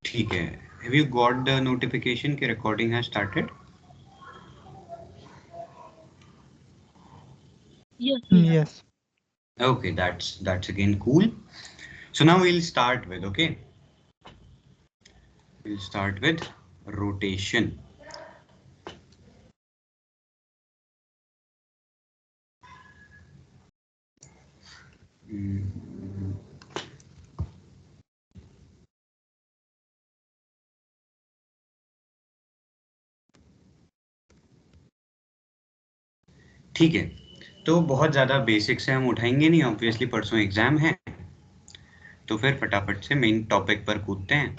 ठीक है, have you got the notification कि recording has started? Yes. Okay, that's again cool. So now we'll start with, okay, we'll start with rotation. ठीक है, तो बहुत ज़्यादा बेसिक से हम उठाएंगे नहीं, ऑब्वियसली परसों एग्जाम है, तो फिर फटाफट से मेन टॉपिक पर कूदते हैं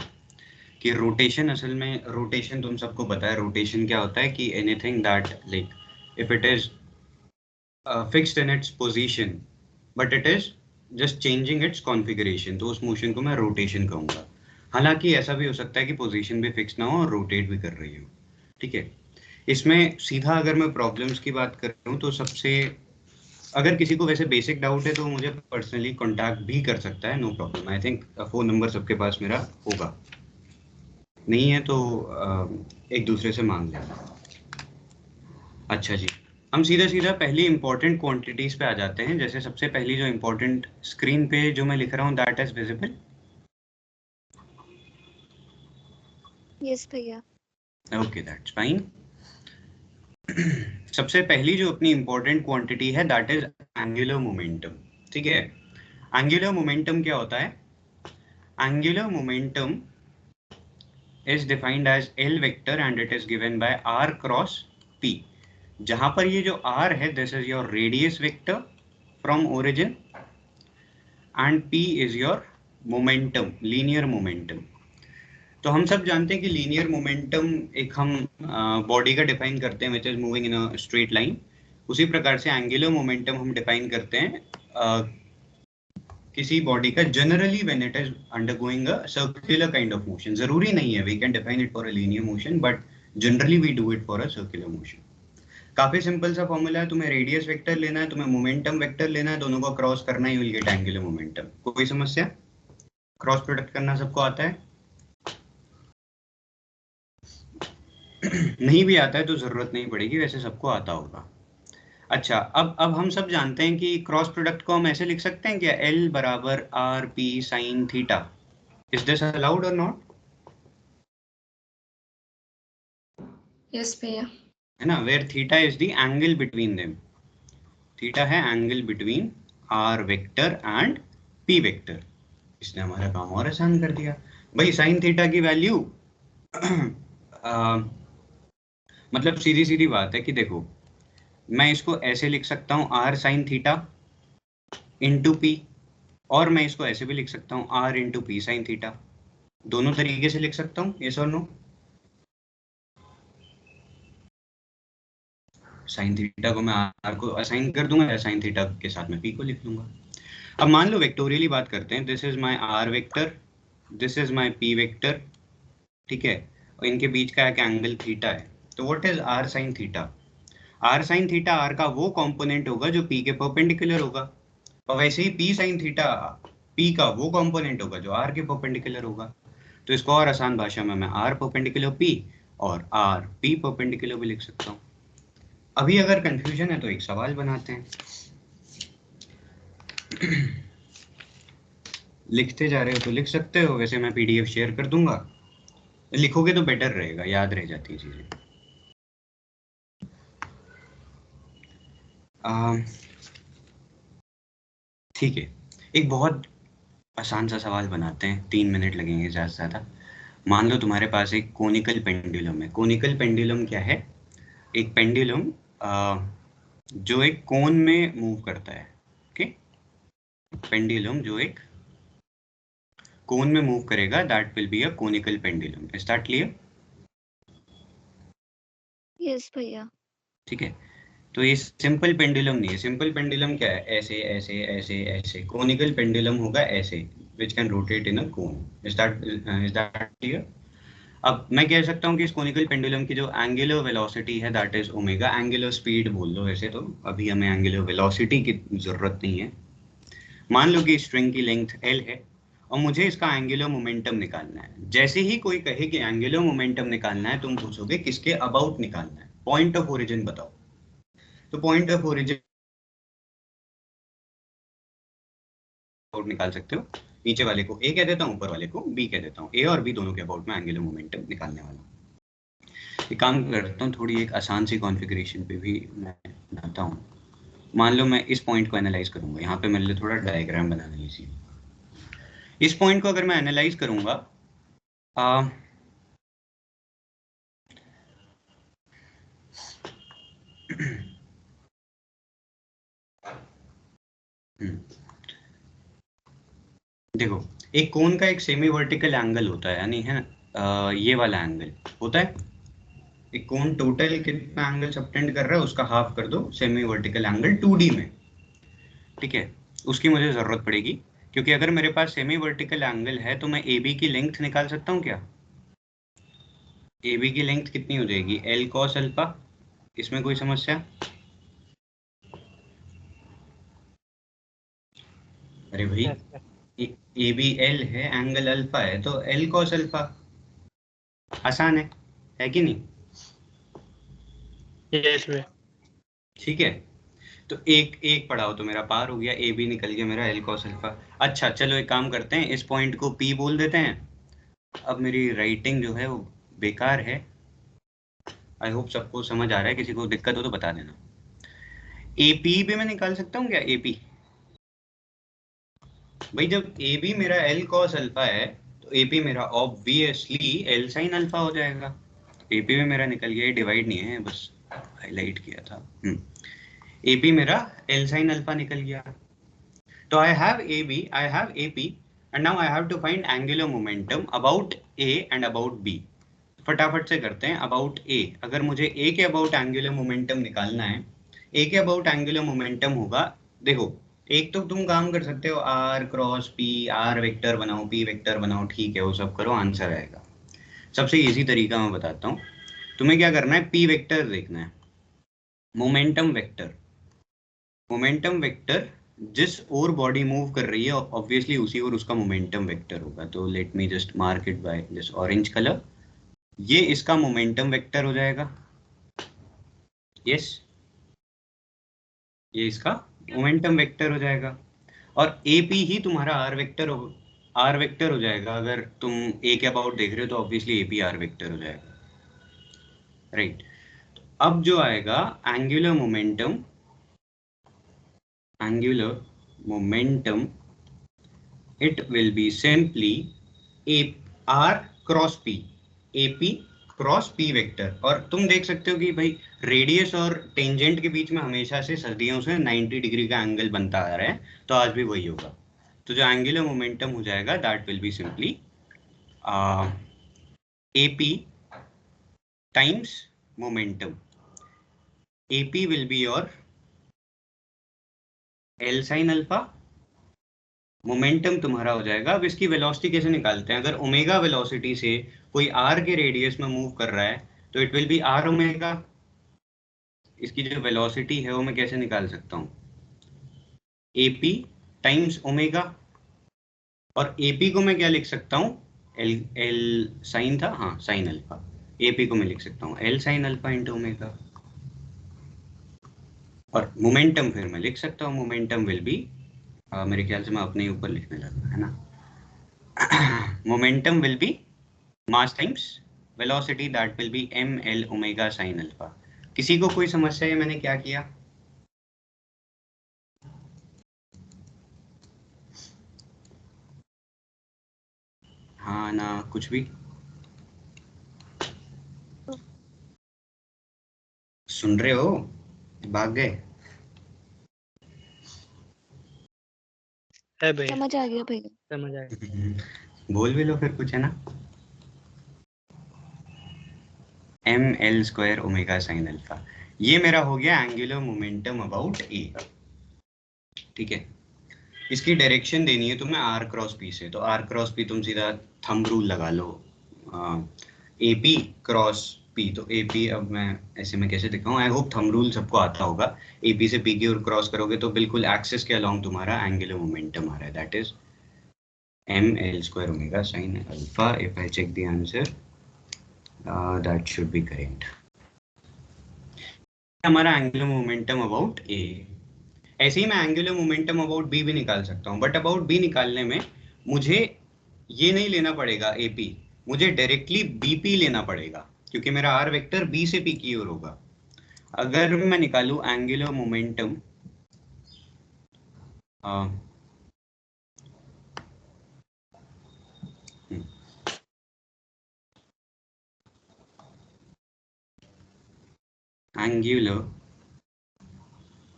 कि रोटेशन, असल में रोटेशन तुम सबको पता है रोटेशन क्या होता है कि anything that like if it is fixed in its position but it is just changing it's configuration, तो उस मोशन को मैं रोटेशन कहूँगा। हालांकि ऐसा भी हो सकता है कि पोजीशन भी फिक्स ना हो और रोटेट भी कर रही हो। ठीक है, इसमें सीधा अगर मैं प्रॉब्लम्स की बात कर रहा हूँ तो सबसे, अगर किसी को वैसे बेसिक डाउट है तो मुझे पर्सनली कांटेक्ट भी कर सकता है, no problem. I think phone number सबके पास मेरा होगा, नहीं है तो एक दूसरे से मांग लेना। अच्छा जी, हम सीधा सीधा पहली इंपॉर्टेंट क्वांटिटीज पे आ जाते हैं। जैसे सबसे पहली जो इंपॉर्टेंट स्क्रीन पे जो मैं लिख रहा हूँ, दैट इज विजिबल? यस भैया। Okay, that's fine. सबसे पहली जो अपनी इंपॉर्टेंट क्वांटिटी है दैट इज एंगुलर मोमेंटम। ठीक है, एंगुलर मोमेंटम क्या होता है? Angular momentum is defined as L vector and it is given by R cross P. जहां पर ये जो R है, this is your radius vector from origin and P is your momentum, linear momentum. तो हम सब जानते हैं कि लीनियर मोमेंटम एक हम बॉडी का डिफाइन करते हैं which is moving in a straight line. उसी प्रकार से एंगुलर मोमेंटम हम डिफाइन करते हैं किसी बॉडी का generally when it is undergoing a circular kind of motion. जरूरी नहीं है we can define it for a linear motion, but generally we do it for a circular motion. काफी simple सा फॉर्मूला है, तुम्हें रेडियस वेक्टर लेना है, तुम्हें मोमेंटम वेक्टर लेना है, दोनों को क्रॉस करना है, you will get angular momentum. कोई समस्या? क्रॉस प्रोडक्ट करना सबको आता है? नहीं भी आता है तो जरूरत नहीं पड़ेगी, वैसे सबको आता होगा। अच्छा, अब हम सब जानते हैं कि क्रॉस प्रोडक्ट को हम ऐसे लिख सकते हैं क्या, L बराबर r p sine theta. Is this allowed और नॉट? यस भैया। है ना, where theta is the angle between them. Theta है angle between r vector and p vector. इसने हमारा काम और आसान कर दिया भाई। साइन थीटा की वैल्यू मतलब सीधी सीधी बात है कि देखो, मैं इसको ऐसे लिख सकता हूँ R sine theta into P, और मैं इसको ऐसे भी लिख सकता हूँ R into P sine theta. दोनों तरीके से लिख सकता हूँ, यस और नो? साइन थीटा को मैं आर को असाइन कर दूंगा या साइन थीटा के साथ में पी को लिख लूंगा। अब मान लो वेक्टोरियली बात करते हैं, this is my R vector, this is my P vector. ठीक है, और इनके बीच का एक एंगल थीटा है, तो what is R sine theta? R sine theta R का वो कंपोनेंट होगा जो पी के परपेंडिकुलर होगा, और वैसे ही पी साइन थीटा पी का वो कंपोनेंट होगा जो आर के परपेंडिकुलर होगा। तो इसको और आसान भाषा में मैं आर परपेंडिकुलर पी और आर पी परपेंडिकुलर भी लिख सकता हूँ। अभी अगर कंफ्यूजन है तो एक सवाल बनाते हैं। लिखते जा रहे हो तो लिख सकते हो, वैसे मैं पीडीएफ शेयर कर दूंगा, लिखोगे तो बेटर रहेगा, याद रह जाती है चीजें। ठीक है, एक बहुत आसान सा सवाल बनाते हैं, 3 मिनट लगेंगे ज़्यादा से ज़्यादा। मान लो तुम्हारे पास एक कोनिकल पेंडुलम है। कोनिकल पेंडुलम क्या है? एक पेंडुलम जो एक कोन में मूव करता है। ओके, पेंडुलम जो एक कोन में मूव करेगा, that will be a conical pendulum. Is that clear? Yes भैया। ठीक है, तो ये सिंपल पेंडुलम नहीं है। सिंपल पेंडुलम क्या है? ऐसे ऐसे ऐसे ऐसे। कोनिकल पेंडुलम होगा ऐसे, which can rotate in a cone. Is that clear? अब मैं कह सकता हूँ कि इस कोनिकल पेंडुलम की जो एंगुलर वेलोसिटी है that is omega. Angular speed बोल दो वैसे तो, अभी हमें एंगुलर वेलोसिटी की जरूरत नहीं है। मान लो कि स्ट्रिंग की लेंथ L है और मुझे इसका एंगुलर मोमेंटम निकालना है। जैसे ही कोई कहे कि एंगुलर मोमेंटम निकालना है, तुम पूछोगे किसके अबाउट निकालना है, पॉइंट ऑफ ओरिजिन बताओ। तो पॉइंट ऑफ ओरिजिन निकाल सकते हो, नीचे वाले को ए कह देता हूँ, ऊपर वाले को बी कह देता हूँ। ए और बी दोनों के अबाउट में एंगुलर मोमेंटम निकालने वाला। एक काम करता हूँ, थोड़ी एक आसान सी कॉन्फ़िगरेशन पे भी मैं बनाता हूँ। मान लो मैं इस पॉइंट को एनालाइज करूंगा, यहाँ पे मेरे लिए थोड़ा डायग्राम बनाना लीजिए। इस पॉइंट को अगर मैं एनालाइज करूंगा, देखो, एक कोन का एक सेमी वर्टिकल एंगल होता है, यानी है ये वाला एंगल होता है। एक कोन टोटल कितना एंगल सबटेंड कर रहा है उसका हाफ कर दो सेमी वर्टिकल एंगल 2D में, ठीक है। उसकी मुझे जरूरत पड़ेगी, क्योंकि अगर मेरे पास सेमी वर्टिकल एंगल है तो मैं AB की लेंथ निकाल सकता हूँ क्या? AB की लेंथ कितनी हो जाएगी? L cos alpha. इसमें कोई समस्या? अरे भाई, AB L है, एंगल अल्फा है, तो L cos अल्फा आसान है कि नहीं? यस भैया। ठीक है, तो एक एक पढ़ाओ तो मेरा पार हो गया, ए बी निकल गया मेरा L cos अल्फा। अच्छा चलो एक काम करते हैं, इस पॉइंट को P बोल देते हैं। अब मेरी राइटिंग जो है वो बेकार है, आई होप सबको समझ आ रहा है, किसी को दिक्कत हो तो बता देना। AP भी मैं निकाल सकता हूँ क्या? AP भाई, जब AB मेरा L cos अल्फा है तो AP मेरा ऑब्वियसली L sin अल्फा हो जाएगा। AP भी मेरा निकल गया, डिवाइड नहीं है, बस हाईलाइट किया था। AP मेरा L sin अल्फा निकल गया। तो I have AB, I have AP, and now I have to find angular momentum about A and about B. फटाफट से करते हैं। अबाउट A, अगर मुझे A के अबाउट एंगुलर मोमेंटम निकालना है, A के अबाउट एंगुलर मोमेंटम होगा, देखो एक तो तुम काम कर सकते हो R cross P, R vector बनाओ, P वेक्टर बनाओ, ठीक है, वो सब करो, आंसर आएगा। सबसे इजी तरीका मैं बताता हूँ, तुम्हें क्या करना है, P वेक्टर देखना है, मोमेंटम वेक्टर। मोमेंटम वेक्टर जिस ओर बॉडी मूव कर रही है ऑब्वियसली उसी ओर उसका मोमेंटम वेक्टर होगा। तो let me just mark it by this orange colour. ये इसका मोमेंटम वेक्टर हो जाएगा, यस, ये इसका मोमेंटम वेक्टर हो जाएगा। और AP ही तुम्हारा R वेक्टर हो जाएगा। अगर तुम A के अबाउट देख रहे हो तो ऑब्वियसली AP R वेक्टर हो जाएगा, राइट। अब जो आएगा angular momentum, it will be simply R cross P, AP cross P vector. और तुम देख सकते हो कि भाई रेडियस और टेंजेंट के बीच में हमेशा से सदियों से 90 डिग्री का एंगल बनता आ रहा है, तो आज भी वही होगा। तो जो एंगुलर मोमेंटम हो जाएगा that will be simply AP times momentum. AP will be your L sin alpha, momentum तुम्हारा हो जाएगा। अब इसकी वेलोसिटी कैसे निकालते हैं? अगर ओमेगा वेलोसिटी से कोई r के रेडियस में मूव कर रहा है तो it will B r omega. इसकी जो वेलोसिटी है वो मैं कैसे निकाल सकता हूँ? AP times omega. और AP को मैं क्या लिख सकता हूँ? L साइन था, हाँ साइन अल्फा। AP को मैं लिख सकता हूँ L sine alpha into omega. और मोमेंटम फिर मैं लिख सकता हूँ, मोमेंटम विल बी, मेरे ख्याल से मैं अपने ऊपर लिखने लगा है ना। Momentum will be mass times velocity, that will B ml omega sin alpha. किसी को कोई समस्या है मैंने क्या किया? हाँ ना, कुछ भी सुन रहे हो? भाग गए? है भैया, समझ आ गया भैया। समझ आ गया। बोल भी लो फिर कुछ, है ना। ml square omega sin alpha, ये मेरा हो गया एंगुलर मोमेंटम अबाउट ए, ठीक है। इसकी डायरेक्शन देनी है तुम्हें R क्रॉस P से, तो R क्रॉस P तुम सीधा थंब रूल लगा लो, AP क्रॉस P। तो AP, अब मैं ऐसे में कैसे दिखाऊं, आई होप थंब रूल सबको आता होगा। AP से P की ओर क्रॉस करोगे तो बिल्कुल एक्सिस के अलोंग तुम्हारा एंगुलर मोमेंटम आ रहा है, that is ml square omega sin alpha. If I check the answer, that should be correct. हमारा एंगुलर मोमेंटम अबाउट ए। ऐसे ही मैं एंगुलर मोमेंटम अबाउट बी भी निकाल सकता हूँ, बट अबाउट बी निकालने में मुझे ये नहीं लेना पड़ेगा एपी, मुझे डायरेक्टली बीपी लेना पड़ेगा, क्योंकि मेरा आर वेक्टर बी से पी की ओर होगा। अगर मैं निकालूं angular momentum angular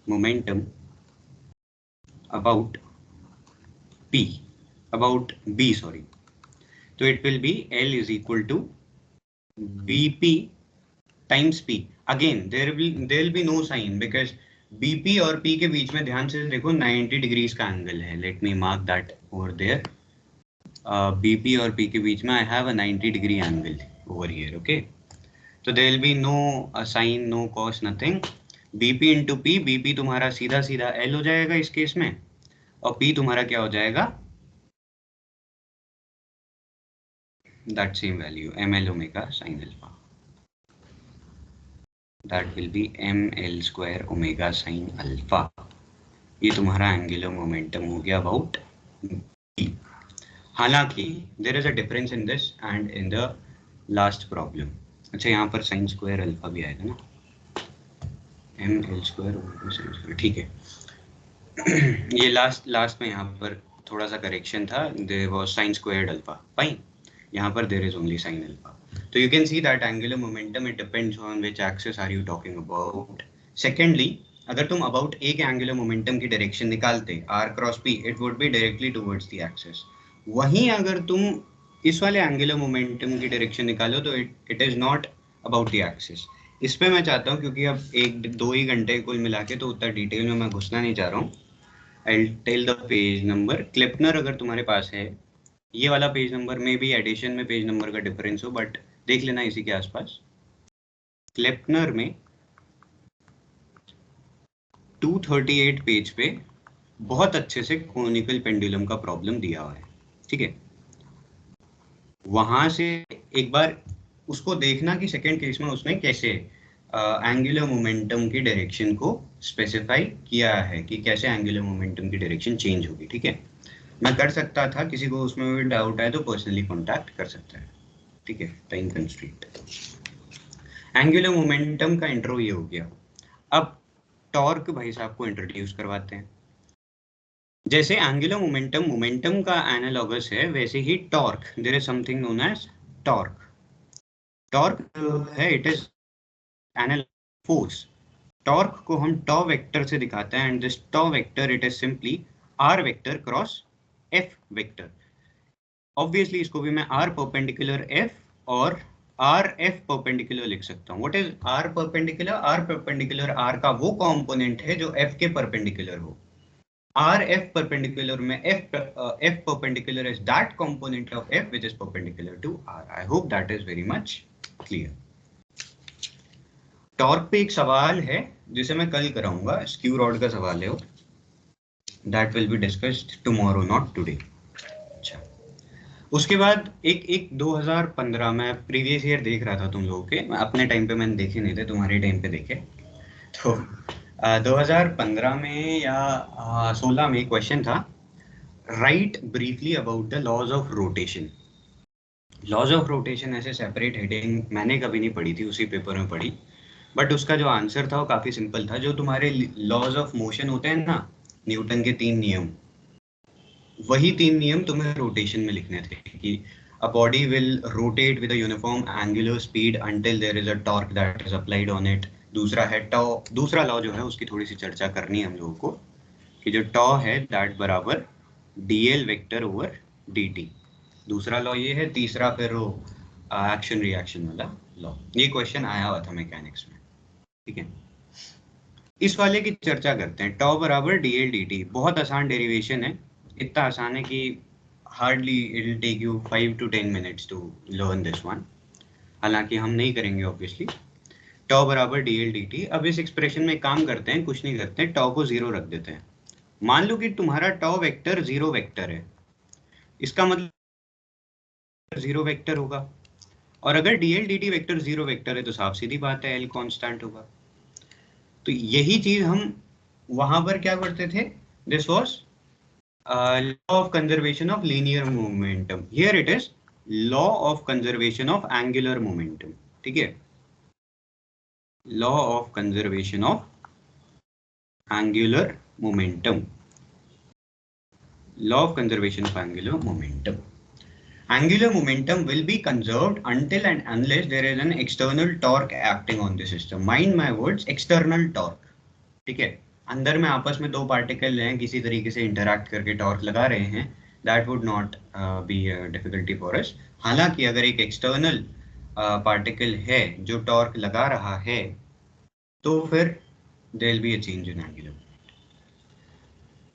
momentum about B, sorry. So it will be L is equal to BP times P. Again, there will be no sign because BP और P के बीच में ध्यान से देखो 90 डिग्रीज का एंगल है. Let me mark that over there. BP और P के बीच में I have a 90 degree angle over here. Okay. So there will be no sign, no cos, nothing. BP into P, BP तुम्हारा सीधा सीधा L हो जाएगा इस केस में, और P तुम्हारा क्या हो जाएगा, that same value ml omega sin alpha. That will be ml square omega sin alpha. ये तुम्हारा एंगुलर मोमेंटम हो गया अबाउट B. हालांकि there is a difference in this and in the last problem. अच्छा, यहाँ पर साइन स्क्वायर अल्फा भी आएगा ना, ml square omega sin square, ठीक है. ये लास्ट में यहाँ पर थोड़ा सा करेक्शन था, there was sine squared alpha, fine. यहाँ पर there is only sine alpha. So you can see that angular momentum, it depends on which axis are you talking about. Secondly, अगर तुम about A के angular momentum की direction निकालते R cross P, it would be directly towards the axis. वहीं अगर तुम इस वाले angular momentum की direction निकालो तो it is not about the axis. इस पे मैं चाहता हूँ, क्योंकि अब 1-2 ही घंटे कुल मिला के, तो उतना डिटेल में मैं घुसना नहीं चाह रहा हूँ. I'll tell the page number. क्लिपनर अगर तुम्हारे पास है, ये वाला पेज नंबर में भी एडिशन में पेज नंबर का डिफरेंस हो, बट देख लेना इसी के आसपास. क्लेपनर में 238 पेज पे बहुत अच्छे से कोनिकल पेंडुलम का प्रॉब्लम दिया हुआ है, ठीक है. वहां से एक बार उसको देखना कि सेकंड केस में उसने कैसे एंगुलर मोमेंटम की डायरेक्शन को स्पेसिफाई किया है, कि कैसे एंगुलर मोमेंटम की डायरेक्शन चेंज होगी, ठीक है. मैं कर सकता था, किसी को उसमें भी डाउट आए तो पर्सनली कांटेक्ट कर सकता है, ठीक है. Time constraint. एंगुलर मोमेंटम का इंट्रो ये हो गया. अब टॉर्क भाई साहब को इंट्रोड्यूस करवाते हैं. जैसे एंगुलर मोमेंटम का एनालॉगस है, वैसे ही torque, there is something known as torque. Torque है, it is analog force. Torque को हम टॉ वेक्टर से दिखाते हैं, and this tau vector it is simply r vector cross f vector. Obviously इसको भी मैं आर परपेंडिकुलर एफ और आर एफ परपेंडिकुलर लिख सकता हूँ. What is r perpendicular? R perpendicular r का वो कंपोनेंट है जो एफ के परपेंडिकुलर हो. आर एफ परपेंडिकुलर में F perpendicular is that component of F which is perpendicular to R. I hope that is very much clear. Torque पे एक सवाल है जिसे मैं कल कराऊंगा, स्क्यू रॉड का सवाल है वो. That will be discussed tomorrow, not today. अच्छा, उसके बाद एक 2015 में प्रीवियस ईयर देख रहा था तुम लोगों के, अपने टाइम पे मैंने देखे नहीं थे, तुम्हारे टाइम पे देखे. तो 2015 में या 16 में क्वेश्चन था, write briefly about the laws of rotation. Laws of rotation ऐसे सेपरेट हेडिंग मैंने कभी नहीं पढ़ी थी, उसी पेपर में पढ़ी, बट उसका जो आंसर था वो काफी सिंपल था. जो तुम्हारे लॉज ऑफ मोशन होते हैं ना, न्यूटन के 3 नियम, वही 3 नियम तुम्हें रोटेशन में लिखने थे, कि a body will rotate with a uniform angular speed until there is a torque that is applied on it. दूसरा है टॉ. दूसरा लॉ जो है उसकी थोड़ी सी चर्चा करनी है हम लोगों को, कि जो टॉ है दैट बराबर dl वेक्टर ओवर dt. दूसरा लॉ ये है. तीसरा फिर वो एक्शन रिएक्शन वाला लॉ. ये क्वेश्चन आया हुआ था मैकेनिक्स में, ठीक है. इस वाले की चर्चा करते हैं. टॉ बराबर dl dt, बहुत आसान डेरिवेशन है. इतना आसान है कि hardly it will take you 5 to 10 minutes to learn this one. हालांकि हम नहीं करेंगे ऑब्वियसली. टॉ बराबर dl dt. अब इस एक्सप्रेशन में काम करते हैं, कुछ नहीं करते हैं, टॉ को 0 रख देते हैं. मान लो कि तुम्हारा टॉ वेक्टर 0 वेक्टर है, इसका मतलब जीरो वेक्टर होगा, और अगर dl dt vector zero vector है तो साफ सीधी बात है l कांस्टेंट होगा। तो यही चीज हम वहां पर क्या करते थे, this was law of conservation of linear momentum, here it is law of conservation of angular momentum. ठीक है, law of conservation of angular momentum, law of conservation of angular momentum. Angular momentum will be conserved until and unless there is an external torque acting on the system. Mind my words, external torque. ठीक है, अंदर में आपस में दो particle हैं, किसी तरीके से इंटरैक्ट करके टॉर्क लगा रहे हैं, that would not be a difficulty for us. हालांकि अगर एक एक्सटर्नल पार्टिकल है जो टॉर्क लगा रहा है तो फिर there will be a change in angular.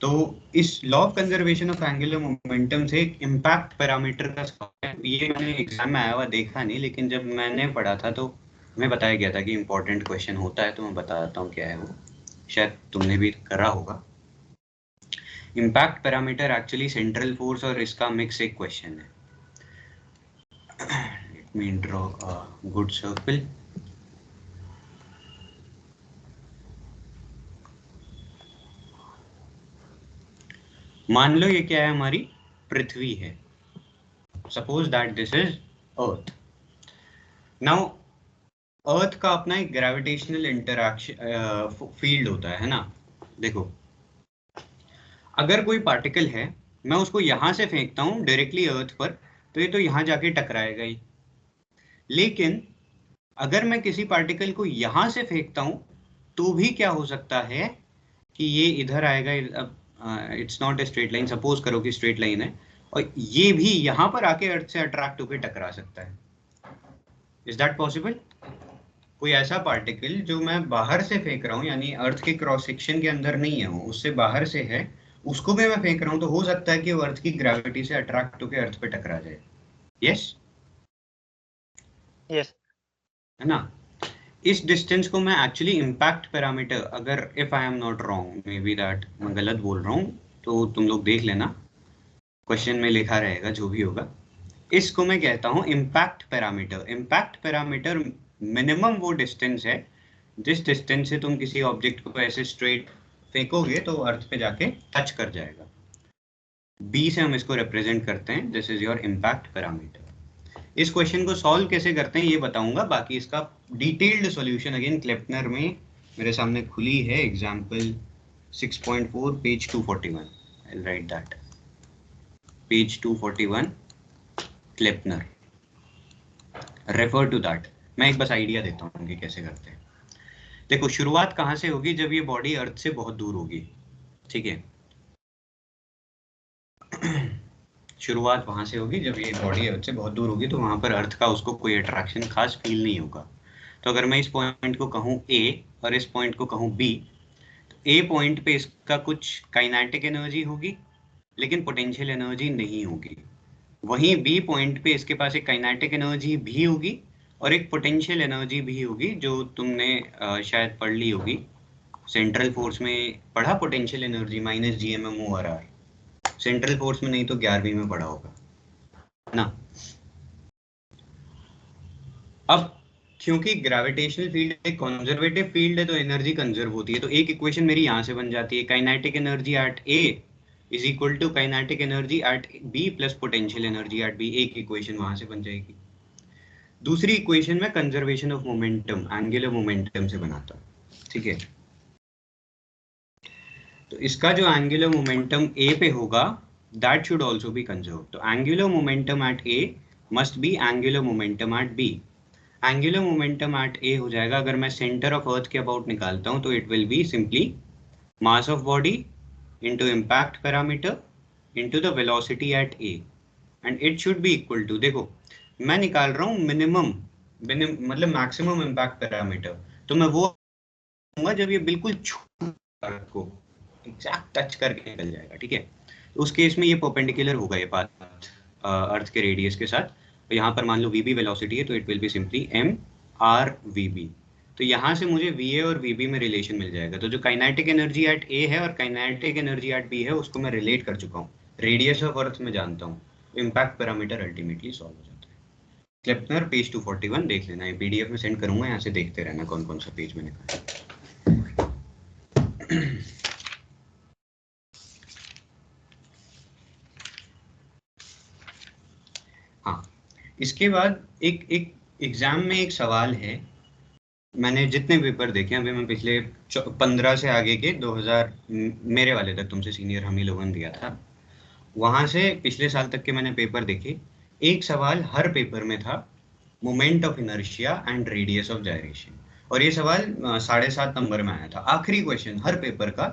तो इस law of conservation of angular momentum से एक इम्पैक्ट पैरामीटर का सवाल है। ये मैंने एग्जाम में आया हुआ देखा नहीं, लेकिन जब मैंने पढ़ा था तो हमें बताया गया था कि इंपॉर्टेंट क्वेश्चन होता है, तो मैं बताता हूँ क्या है वो, शायद तुमने भी करा होगा। Impact parameter actually central force और इसका मिक्स एक क्वेश्चन है। Let me draw a good circle. मान लो ये क्या है, हमारी पृथ्वी है। Suppose that this is earth. Now earth का अपना एक ग्रेविटेशनल इंटरैक्शन फील्ड होता है ना। देखो, अगर कोई पार्टिकल है, मैं उसको यहां से फेंकता हूं डायरेक्टली अर्थ पर, तो ये तो यहां जाके टकराएगा ही। लेकिन अगर मैं किसी पार्टिकल को यहां से फेंकता हूं तो भी क्या हो सकता है कि ये इधर आएगा। It's not a straight line, suppose करो कि स्ट्रेट लाइन है, और ये भी यहां पर आके अर्थ से अट्रैक्ट होकर टकरा सकता है। Is that possible? कोई ऐसा पार्टिकल जो मैं बाहर से फेंक रहा हूँ, यानी अर्थ के क्रॉस सेक्शन के अंदर नहीं है, वो उससे बाहर से है, उसको भी मैं फेंक रहा हूँ, तो हो सकता है कि वो अर्थ की ग्रेविटी से अट्रैक्ट होकर अर्थ पे टकरा जाए। यस यस, है ना। इस डिस्टेंस को मैं एक्चुअली इम्पैक्ट पैरामीटर, अगर if I am not wrong, may be that मैं गलत बोल रहा हूँ तो तुम लोग देख लेना, क्वेश्चन में लिखा रहेगा जो भी होगा। इसको मैं कहता हूँ impact parameter. Impact parameter minimum वो डिस्टेंस है जिस डिस्टेंस से तुम किसी ऑब्जेक्ट को ऐसे स्ट्रेट फेंकोगे तो अर्थ पे जाके टच कर जाएगा। बी से हम इसको रिप्रेजेंट करते हैं, this is your impact parameter. इस क्वेश्चन को सॉल्व कैसे करते हैं ये बताऊंगा, बाकी इसका डिटेल्ड सॉल्यूशन अगेन क्लेपनर में मेरे सामने खुली है, example 6.4 page 241। I will write that, page 241 Kleppner, refer to that. मैं एक बस आइडिया देता हूँ कि कैसे करते हैं। देखो, शुरुआत कहाँ से होगी, जब ये बॉडी अर्थ से बहुत दूर होगी। ठीक है, शुरुआत वहां से होगी जब ये बॉडी अर्थ से बहुत दूर होगी, तो वहां पर अर्थ का उसको कोई अट्रैक्शन खास फील नहीं होगा। तो अगर मैं इस पॉइंट को कहूँ ए और इस पॉइंट को कहूँ बी, तो ए पॉइंट पे इसका कुछ काइनेटिक एनर्जी होगी लेकिन पोटेंशियल एनर्जी नहीं होगी। वहीं बी पॉइंट पे इसके पास एक काइनेटिक एनर्जी भी होगी और एक पोटेंशियल एनर्जी भी होगी, जो तुमने शायद पढ़ ली होगी सेंट्रल फोर्स में। पढ़ा potential energy minus GMM/r। Central force में नहीं तो 11वीं में पढ़ा होगा ना। अब क्योंकि ग्रेविटेशनल फील्ड एक कंजर्वेटिव फील्ड है तो एनर्जी कंजर्व होती है, तो एक इक्वेशन मेरी यहां से बन जाती है, kinetic energy at A is equal to kinetic energy at B plus potential energy at B. एक इक्वेशन वहां से बन जाएगी। दूसरी इक्वेशन में conservation of momentum, angular momentum से बनाता हूं। ठीक है, तो इसका जो एंगुलर मोमेंटम ए पे होगा that should also be conserve. तो angular momentum at a must be angular momentum at b. Angular momentum at a हो जाएगा, अगर मैं सेंटर ऑफ अर्थ के अबाउट निकालता हूं तो it will be simply mass of body into impact parameter into the velocity at A, and it should be equal to, देखो मैं निकाल रहा हूं मिनिमम मतलब मैक्सिमम इम्पैक्ट पैरामीटर, तो मैं वो दूंगा जब ये बिल्कुल अर्थ को एग्जैक्ट टच करके निकल जाएगा। ठीक है, तो उस केस में ये परपेंडिकुलर होगा ये पाथ अर्थ के रेडियस के साथ। तो यहाँ पर मान लो वीबी वेलोसिटी है तो it will be simply mr/vb। तो यहाँ से मुझे va और vb में रिलेशन मिल जाएगा। तो जो काइनेटिक एनर्जी एट a है और काइनेटिक एनर्जी एट b है उसको मैं रिलेट कर चुका हूँ, रेडियस ऑफ अर्थ में जानता हूँ। इम्पैक्ट पैरामीटर अल्टीमेटली सॉल्व हो जाता है। क्लेपनर पेज 241 देख लेना, ये पीडीएफ में सेंड करूंगा, यहाँ से देखते रहना कौन कौन सा पेज मैंने कहा। हाँ, इसके बाद एक एग्जाम में एक सवाल है, मैंने जितने पेपर देखे अभी, मैं पिछले 15 से आगे के 2000 मेरे वाले तक, तुमसे सीनियर हम ही लोगों ने दिया था, वहां से पिछले साल तक के मैंने पेपर देखे। एक सवाल हर पेपर में था, moment of inertia and radius of gyration, और ये सवाल 7.5 नंबर में आया था। आखिरी क्वेश्चन हर पेपर का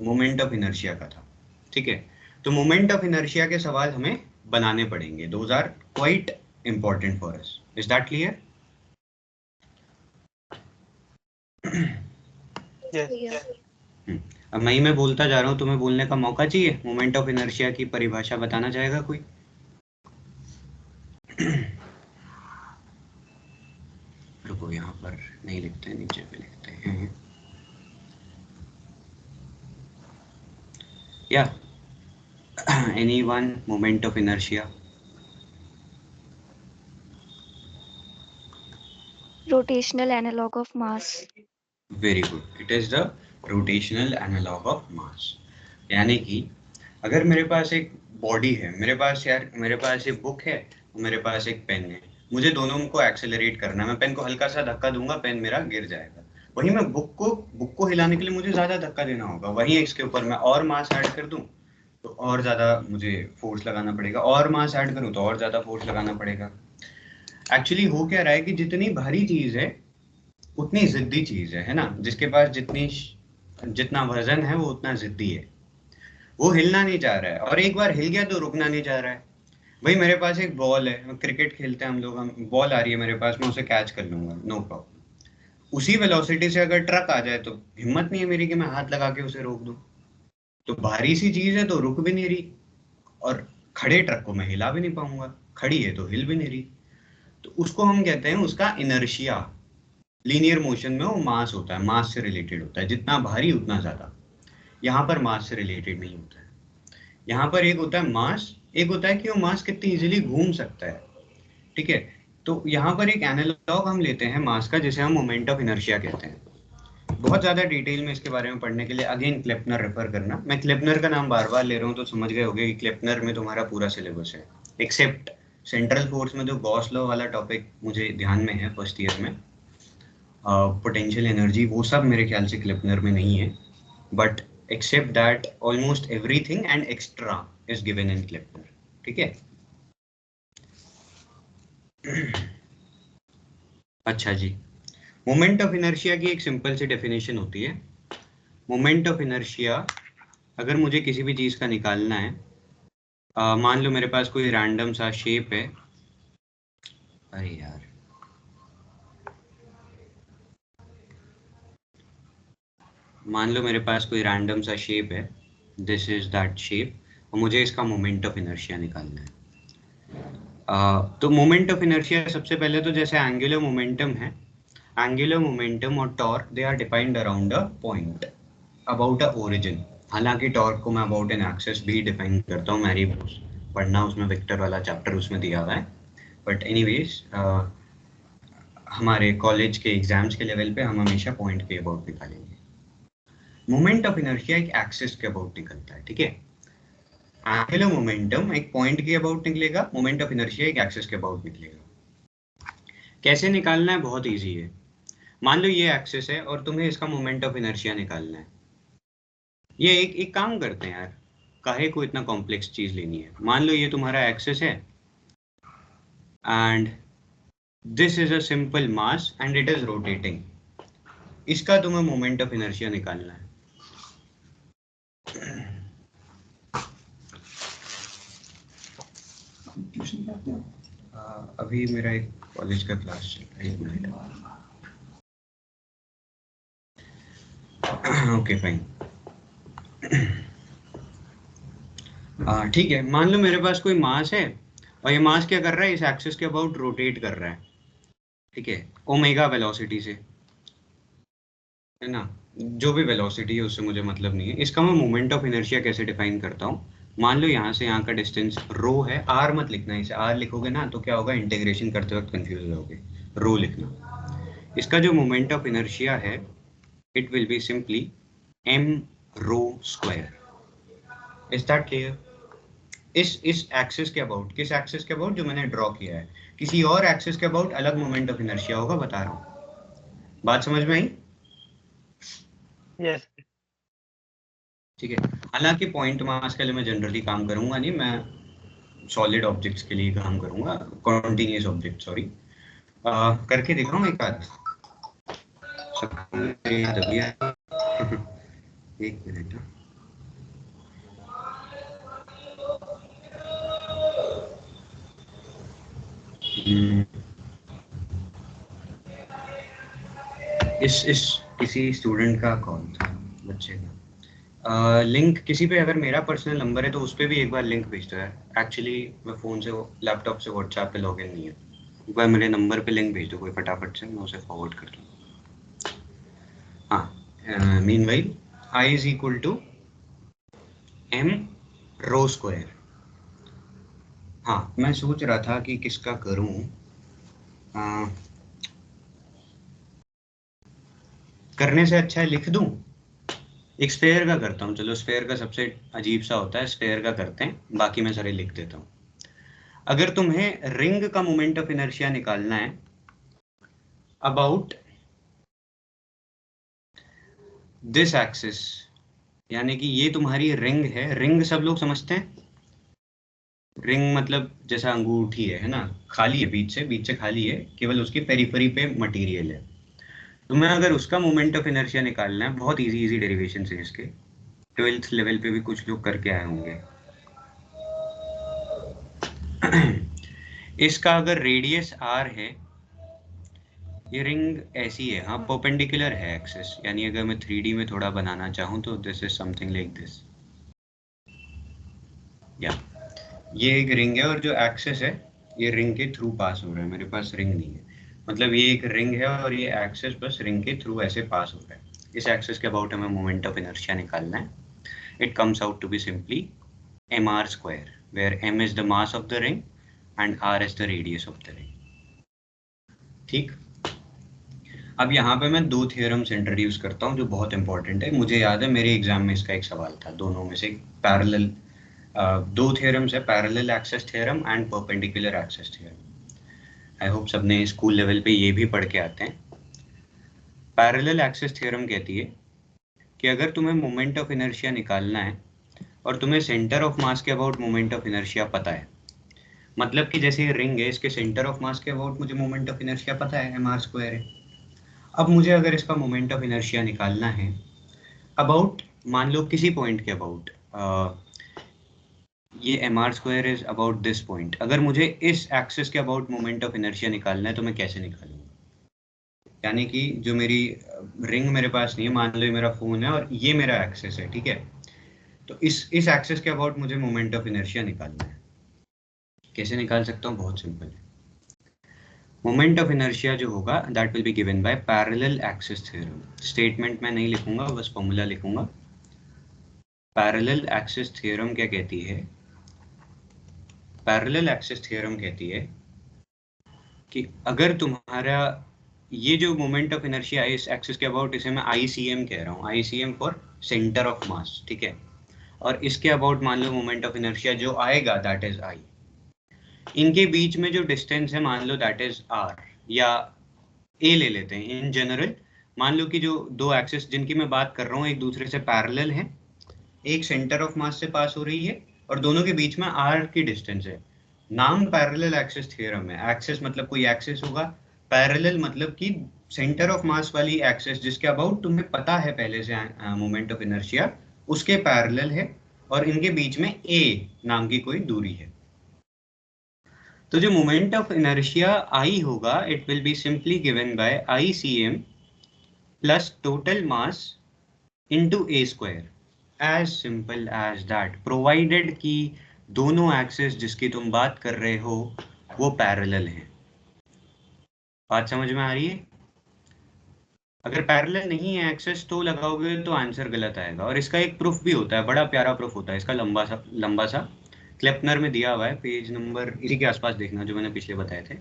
मोमेंट ऑफ इनर्शिया का था। ठीक है, तो मोमेंट ऑफ इनर्शिया के सवाल हमें बनाने पड़ेंगे। Those are quite important for us. Is that clear? अब मैं बोलता जा रहा हूँ, तुम्हें बोलने का मौका चाहिए। मोमेंट ऑफ इनर्शिया की परिभाषा बताना चाहेगा कोई? रुको, यहाँ पर नहीं लिखते हैं, नीचे पे लिखते हैं। या anyone, moment of inertia? Rotational analog of mass. Very good. It is the rotational analog of mass. यानी कि अगर मेरे पास एक बॉडी है, मेरे पास एक बुक है, मेरे पास एक पेन है, मुझे दोनों को एक्सेलरेट करना है। मैं पेन को हल्का सा धक्का दूंगा, पेन मेरा गिर जाएगा। वहीं मैं बुक को हिलाने के लिए मुझे ज्यादा धक्का देना होगा। वहीं इसके ऊपर मैं और मास ऐड कर दूं तो और ज्यादा मुझे फोर्स लगाना पड़ेगा, और मास ऐड करूं तो और ज्यादा फोर्स लगाना पड़ेगा। एक्चुअली हो क्या रहा है कि जितनी भारी चीज है उतनी जिद्दी चीज है ना। जिसके पास जितना वजन है वो उतना जिद्दी है। वो हिलना नहीं चाह रहा है, और एक बार हिल गया तो रुकना नहीं चाह रहा है। भाई मेरे पास एक बॉल है, क्रिकेट खेलते हैं हम लोग, हम बॉल आ रही है मेरे पास, मैं उसे कैच कर लूंगा, नो प्रॉब्लम। उसी वेलोसिटी से अगर ट्रक आ जाए तो हिम्मत नहीं है मेरी कि मैं हाथ लगा के उसे रोक दूं। तो भारी सी चीज है तो रुक भी नहीं रही, और खड़े ट्रक को मैं हिला भी नहीं पाऊंगा, खड़ी है तो हिल भी नहीं रही। तो उसको हम कहते हैं उसका इनर्शिया। लीनियर मोशन में वो मास होता है, मास से रिलेटेड होता है, जितना भारी उतना ज्यादा। यहाँ पर मास से रिलेटेड नहीं होता है। यहाँ पर एक होता है मास, एक होता है कि वो मास कितनी इजीली घूम सकता है। ठीक है, तो यहाँ पर एक एनालॉग हम लेते हैं मास का, जिसे हम मोमेंट ऑफ इनर्शिया कहते हैं। बहुत ज्यादा डिटेल में इसके बारे में पढ़ने के लिए अगेन क्लेपनर रेफर करना। मैं क्लेपनर का नाम बार बार ले रहा हूँ तो समझ गए होंगे कि क्लेपनर में तुम्हारा पूरा सिलेबस है, एक्सेप्ट सेंट्रल फोर्स में जो गॉस लॉ वाला टॉपिक मुझे ध्यान में है फर्स्ट ईयर में, पोटेंशियल एनर्जी, वो सब मेरे ख्याल से क्लेपनर में नहीं है। But except that almost everything and extra is given in Kleppner. ठीक है। अच्छा जी, मोमेंट ऑफ इनर्शिया की एक सिंपल सी डेफिनेशन होती है। मोमेंट ऑफ इनर्शिया अगर मुझे किसी भी चीज का निकालना है, मान लो मेरे पास कोई रैंडम सा शेप है, अरे यार मान लो मेरे पास कोई रैंडम सा शेप है, दिस इज दैट शेप, और मुझे इसका मोमेंट ऑफ इनर्शिया निकालना है। तो मोमेंट ऑफ इनर्शिया सबसे पहले तो जैसे एंगुलर मोमेंटम है, एंगुलर मोमेंटम और torque they are defined around a point about a origin. हालांकि टॉर्क को मैं अबाउट एन एक्सिस भी डिफाइन करता हूँ, मैरी पढ़ना, उसमें वेक्टर वाला चैप्टर उसमें दिया हुआ है। बट एनीवेज हमारे कॉलेज के एग्जाम्स के लेवल पे हम हमेशा पॉइंट के अबाउट निकालेंगे। मोमेंट ऑफ इनर्शिया एक एक्सिस के अबाउट निकलता है। ठीक है, एंगुलर मोमेंटम एक पॉइंट के अबाउट निकलेगा, मोमेंट ऑफ इनर्शिया एक एक्सिस के अबाउट निकलेगा। कैसे निकालना है? बहुत इजी है। मान लो ये एक्सिस है और तुम्हें इसका मोमेंट ऑफ इनर्शिया निकालना है। ये एक काम करते हैं यार, काहे को इतना कॉम्प्लेक्स चीज लेनी है। मान लो ये तुम्हारा एक्सिस है and this is a simple mass and it is rotating. इसका तुम्हें मोमेंट ऑफ इनर्शिया निकालना है। अभी मेरा एक कॉलेज का क्लास चल रहा है, एक मिनट। Okay fine. ठीक है, मान लो मेरे पास कोई मास है और ये मास क्या कर रहा है, इस एक्सिस के अबाउट रोटेट कर रहा है। ठीक है, ओमेगा वेलोसिटी से, है ना, जो भी वेलोसिटी है उससे मुझे मतलब नहीं है। इसका मैं मोमेंट ऑफ इनर्शिया कैसे डिफाइन करता हूँ, मान लो यहाँ से यहाँ का डिस्टेंस रो है, आर मत लिखना, इसे आर लिखोगे ना तो क्या होगा, इंटीग्रेशन करते वक्त कंफ्यूज हो जाओगे, रो लिखना। इसका जो मोमेंट ऑफ इनर्शिया है it will be simply m rho square. Is that clear? इस एक्सिस के अबाउट, किस एक्सिस के अबाउट जो मैंने ड्रॉ किया है, किसी और एक्सिस के अबाउट अलग मोमेंट ऑफ इनर्शिया होगा, बता रहा हूँ। बात समझ में आई? यस। ठीक है। हालांकि पॉइंट मास के लिए मैं जनरली काम करूंगा नहीं, मैं सॉलिड ऑब्जेक्ट्स के लिए काम करूंगा, कॉन्टिन्यूस ऑब्जेक्ट, सॉरी। करके दिखाऊं एक आध एक मिनट। इस किसी स्टूडेंट का कॉल था, बच्चे का। लिंक किसी पे अगर मेरा पर्सनल नंबर है तो उस पर भी एक बार लिंक भेज दो यार। एक्चुअली मैं फ़ोन से, लैपटॉप से व्हाट्सएप पे लॉगिन नहीं है। एक बार मेरे नंबर पे लिंक भेज दो कोई फटाफट से, मैं उसे फॉरवर्ड कर दूँ। हाँ, meanwhile I is equal to m rho square. हाँ, मैं सोच रहा था कि किसका करूँ। करने से अच्छा है लिख दूं। एक स्फेयर का करता हूँ, चलो स्फेयर का सबसे अजीब सा होता है, स्फेयर का करते हैं, बाकी मैं सारे लिख देता हूँ। अगर तुम्हें रिंग का मोमेंट ऑफ इनर्शिया निकालना है अबाउट दिस एक्सिस, यानी कि ये तुम्हारी रिंग है। रिंग सब लोग समझते हैं, रिंग मतलब जैसा अंगूठी है ना, खाली है बीच से खाली है, केवल उसकी पेरिफेरी पे मटेरियल है। तो मैं अगर उसका मोमेंट ऑफ इनर्शिया निकालना है, बहुत इजी इजी डेरिवेशन है इसके, 12th लेवल पे भी कुछ लोग करके आए होंगे। इसका अगर रेडियस r है, ये रिंग ऐसी है, हाँ परपेंडिकुलर है एक्सिस, यानी अगर मैं 3D में थोड़ा बनाना चाहूँ तो this is something like this, या ये एक रिंग है और जो एक्सिस है ये रिंग के थ्रू पास हो रहा है। मेरे पास रिंग नहीं है, मतलब ये एक रिंग है और ये एक्सिस बस रिंग के थ्रू ऐसे पास हो रहा है। इस एक्सिस के अबाउट हमें मोमेंट ऑफ इनर्शिया निकालना है। It comes out to be simply mr square, where m is the mass of the ring and r is the radius of the ring। ठीक। अब यहाँ पे मैं दो थियोरम्स इंट्रोड्यूस करता हूँ जो बहुत इंपॉर्टेंट है। मुझे याद है मेरे एग्जाम में इसका एक सवाल था, दोनों में से पैरेलल, दो थियोरम्स है, parallel axis theorem and perpendicular axis theorem. I hope सबने स्कूल लेवल पे ये भी पढ़ के आते हैं। पैरेलल एक्सिस थ्योरम कहती है कि अगर तुम्हें मोमेंट ऑफ इनर्शिया निकालना है और तुम्हें सेंटर ऑफ मास के अबाउट मोमेंट ऑफ इनर्शिया पता है, मतलब कि जैसे ये रिंग है, इसके सेंटर ऑफ मास के अबाउट मुझे मोमेंट ऑफ इनर्शिया पता है, mr स्क्वायर है। अब मुझे अगर इसका मोमेंट ऑफ इनर्शिया निकालना है अबाउट, मान लो किसी पॉइंट के अबाउट, ये mr square is about this point, अगर मुझे इस एक्सिस के अबाउट मोमेंट ऑफ इनर्शिया निकालना है तो मैं कैसे निकालूंगा? यानी कि जो मेरी रिंग मेरे पास नहीं है, मान लो ये मेरा फोन है और ये मेरा एक्सिस है, ठीक है, तो इस एक्सिस के अबाउट मुझे मोमेंट ऑफ इनर्शिया निकालना है। कैसे निकाल सकता हूँ? बहुत सिंपल है। मोमेंट ऑफ इनर्शिया जो होगा that will be given by parallel axis theorem. Statement में नहीं लिखूंगा, बस फॉर्मूला लिखूंगा। पैरेलल एक्सिस थ्योरम क्या कहती है? पैरेलल एक्सिस थ्योरम कहती है कि अगर तुम्हारा ये जो मोमेंट ऑफ इनर्शिया है इस एक्सिस के अबाउट, इसे मैं ICM कह रहा हूँ, ICM फॉर सेंटर ऑफ मास, ठीक है, और इसके अबाउट मान लो मोमेंट ऑफ इनर्शिया जो आएगा दैट इज I। इनके बीच में जो डिस्टेंस है मान लो दैट इज R, या A ले लेते हैं इन जनरल। मान लो कि जो दो एक्सिस जिनकी मैं बात कर रहा हूँ एक दूसरे से पैरेलल है, एक सेंटर ऑफ मास से पास हो रही है और दोनों के बीच में R की डिस्टेंस है। नाम पैरेलल एक्सिस थ्योरम है। एक्सिस मतलब कोई एक्सिस होगा, पैरेलल मतलब कि सेंटर ऑफ मास वाली एक्सिस जिसके अबाउट तुम्हें पता है पहले से मोमेंट ऑफ इनर्शिया, उसके पैरेलल है और इनके बीच में A नाम की कोई दूरी है। तो जो मोमेंट ऑफ इनर्शिया I होगा it will be simply given by ICM plus total mass into A square, as simple as that, provided कि दोनों एक्सिस जिसकी तुम बात कर रहे हो वो पैरेलल हैं। बात समझ में आ रही है? अगर पैरेलल नहीं है एक्सेस तो लगाओगे तो आंसर गलत आएगा। और इसका एक प्रूफ भी होता है, बड़ा प्यारा प्रूफ होता है इसका, लंबा सा क्लेपनर में दिया हुआ है, पेज नंबर इसी के आसपास देखना जो मैंने पिछले बताए थे,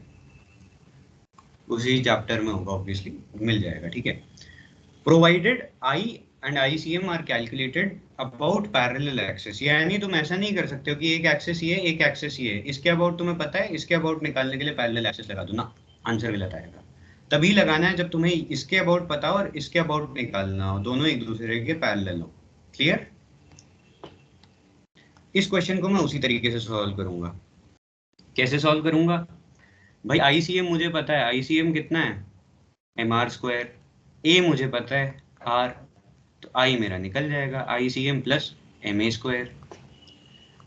उसी चैप्टर में होगा, ऑब्वियसली मिल जाएगा, ठीक है। Provided I and ICM are calculated about parallel axes, यानी तुम ऐसा नहीं कर सकते हो कि एक एक्सेस ये एक एक्सेस ये, इसके अबाउट तुम्हें पता है, इसके अबाउट निकालने के लिए पैरेलल एक्सेस लगा दो ना, आंसर गलत आएगा। तभी लगाना है जब तुम्हें इसके अबाउट पता हो और इसके अबाउट निकालना हो, दोनों एक दूसरे के पैरेलल हो। क्लियर? इस क्वेश्चन को मैं उसी तरीके से सॉल्व करूंगा। कैसे सॉल्व करूंगा भाई? ICM मुझे पता है, ICM कितना है mr², a मुझे पता है r, तो I मेरा निकल जाएगा ICM प्लस ma²।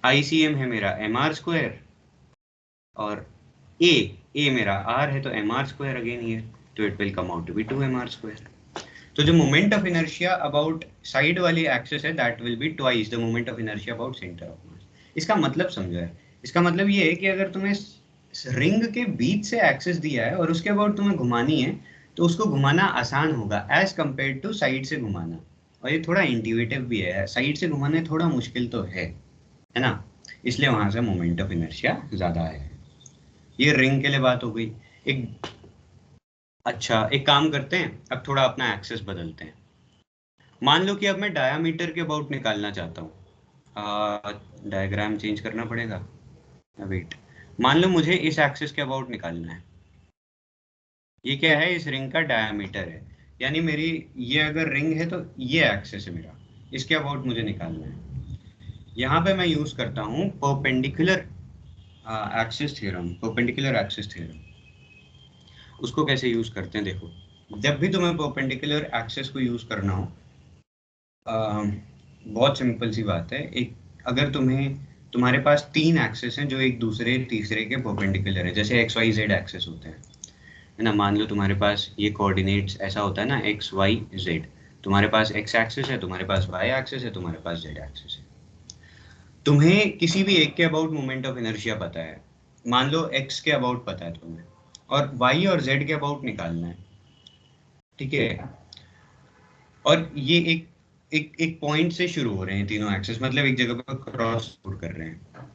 ICM है मेरा mr² और a मेरा r है, तो mr² अगेन हियर, तो it will come out to be 2mr²। तो जो moment of inertia about side वाली एक्सिस है that will be twice the moment of inertia about centre of mass. इसका मतलब समझो है, इसका मतलब ये है कि अगर तुम्हें रिंग के बीच से एक्सिस दिया है और उसके अबाउट तुम्हें घुमानी है, तो उसको घुमाना आसान होगा एज कंपेयर टू साइड से घुमाना। और ये थोड़ा इंट्यूटिव भी है, साइड से घुमाने थोड़ा मुश्किल तो है ना, इसलिए वहां से मोमेंट ऑफ इनर्शिया ज्यादा है। ये रिंग के लिए बात हो गई। एक अच्छा एक काम करते हैं, अब थोड़ा अपना एक्सेस बदलते हैं। मान लो कि अब मैं डायामीटर के अबाउट निकालना चाहता हूँ, डायग्राम चेंज करना पड़ेगा, वेट। मान लो मुझे इस एक्सिस के अबाउट निकालना है, ये क्या है, इस रिंग का डायामीटर है, यानी मेरी ये अगर रिंग है तो ये एक्सिस है मेरा, इसके अबाउट मुझे निकालना है। यहाँ पे मैं यूज करता हूँ perpendicular axis theorem. Perpendicular axis theorem उसको कैसे यूज करते हैं देखो, जब भी तुम्हें परपेंडिकुलर एक्सिस को यूज करना हो, बहुत सिंपल सी बात है। एक अगर तुम्हारे पास 3 एक्सिस हैं जो एक दूसरे तीसरे के परपेंडिकुलर है, जैसे XYZ एक्सिस होते हैं, है ना। मान लो तुम्हारे पास ये कोऑर्डिनेट्स ऐसा होता है ना, XYZ, तुम्हारे पास X एक्सिस है, तुम्हारे पास Y एक्सिस है, तुम्हारे पास Z एक्सिस है। तुम्हें किसी भी एक के अबाउट मोमेंट ऑफ इनर्शिया पता है, मान लो X के अबाउट पता है तुम्हें, और Y और Z के अबाउट निकालना है, ठीक है। और ये एक पॉइंट से शुरू हो रहे हैं तीनों एक्सिस, मतलब एक जगह पर क्रॉस कर रहे हैं।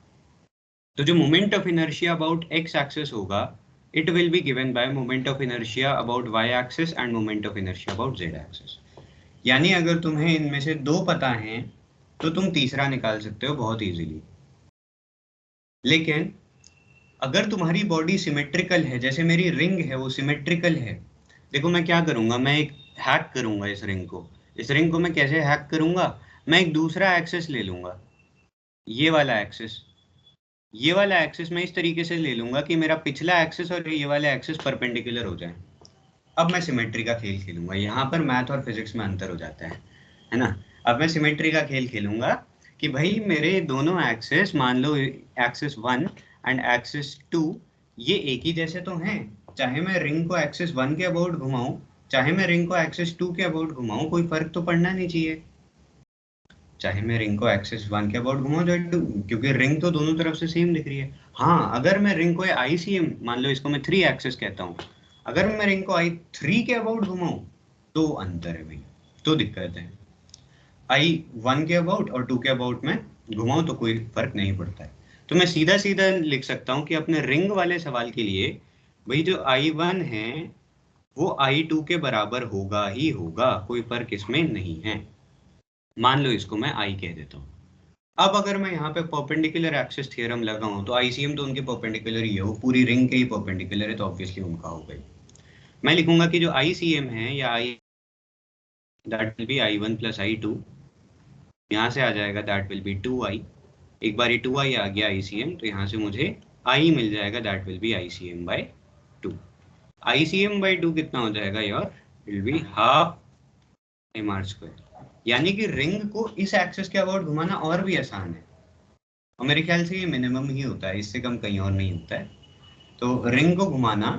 तो जो moment of inertia about X axis होगा, it will be given by moment of inertia about y axis and moment of inertia about z axis। यानी अगर तुम्हें इनमें से 2 पता हैं तो तुम तीसरा निकाल सकते हो बहुत इजीली। लेकिन अगर तुम्हारी बॉडी सिमेट्रिकल है, जैसे मेरी रिंग है वो सिमेट्रिकल है, देखो मैं क्या करूंगा, मैं एक हैक करूंगा इस रिंग को। इस रिंग को मैं कैसे हैक करूंगा, मैं एक दूसरा एक्सिस ले लूंगा, ये वाला एक्सिस, ये वाला एक्सिस मैं इस तरीके से ले लूंगा कि मेरा पिछला एक्सिस और ये वाला एक्सिस परपेंडिकुलर हो जाए। अब मैं सिमेट्री का खेल खेलूंगा, यहाँ पर मैथ और फिजिक्स में अंतर हो जाता है ना। अब मैं सिमेट्री का खेल खेलूंगा कि भाई मेरे दोनों एक्सिस, मान लो एक्सिस 1 एंड एक्सिस 2, ये एक ही जैसे तो हैं, चाहे मैं रिंग को एक्सिस 1 के अबाउट घुमाऊं, चाहे मैं रिंग को एक्सिस 2 के अबाउट घुमाऊं, कोई फर्क तो पड़ना नहीं चाहिए। चाहे मैं रिंग को एक्सिस 1 के अबाउट घुमाऊं चाहे 2, क्योंकि रिंग तो दोनों तरफ से सेम दिख रही है। हाँ, अगर मैं रिंग को ICM, मान लो इसको मैं 3 एक्सिस कहता हूँ, अगर मैं रिंग को I3 के अबाउट घुमाऊं तो अंतर है भाई, तो दिक्कत है। I1 के अबाउट और 2 के अबाउट में घुमाऊं तो कोई फर्क नहीं पड़ता है। तो मैं सीधा सीधा लिख सकता हूँ कि अपने रिंग वाले सवाल के लिए भाई जो I1 है वो I2 के बराबर होगा ही होगा, कोई फर्क इसमें नहीं है। मान लो इसको मैं I कह देता हूँ। अब अगर मैं यहाँ पे परपेंडिकुलर एक्सिस थ्योरम लगाऊं तो ICM तो उनके परपेंडिकुलर ही है, वो पूरी रिंग के ही परपेंडिकुलर है, तो ऑब्वियसली उनका हो गई। मैं लिखूंगा कि जो ICM है या I that will B I1 plus I2, यहाँ से आ जाएगा दैट विल बी 2I। एक बार ये 2I आ गया ICM, तो यहाँ से मुझे I मिल जाएगा, that will be ICM by 2। ICM by 2 कितना हो जाएगा यार, विल बी हाफ mr²। यानी कि रिंग को इस एक्सिस के अबाउट घुमाना और भी आसान है, और मेरे ख्याल से ये मिनिमम ही होता है, इससे कम कहीं और नहीं होता है। तो रिंग को घुमाना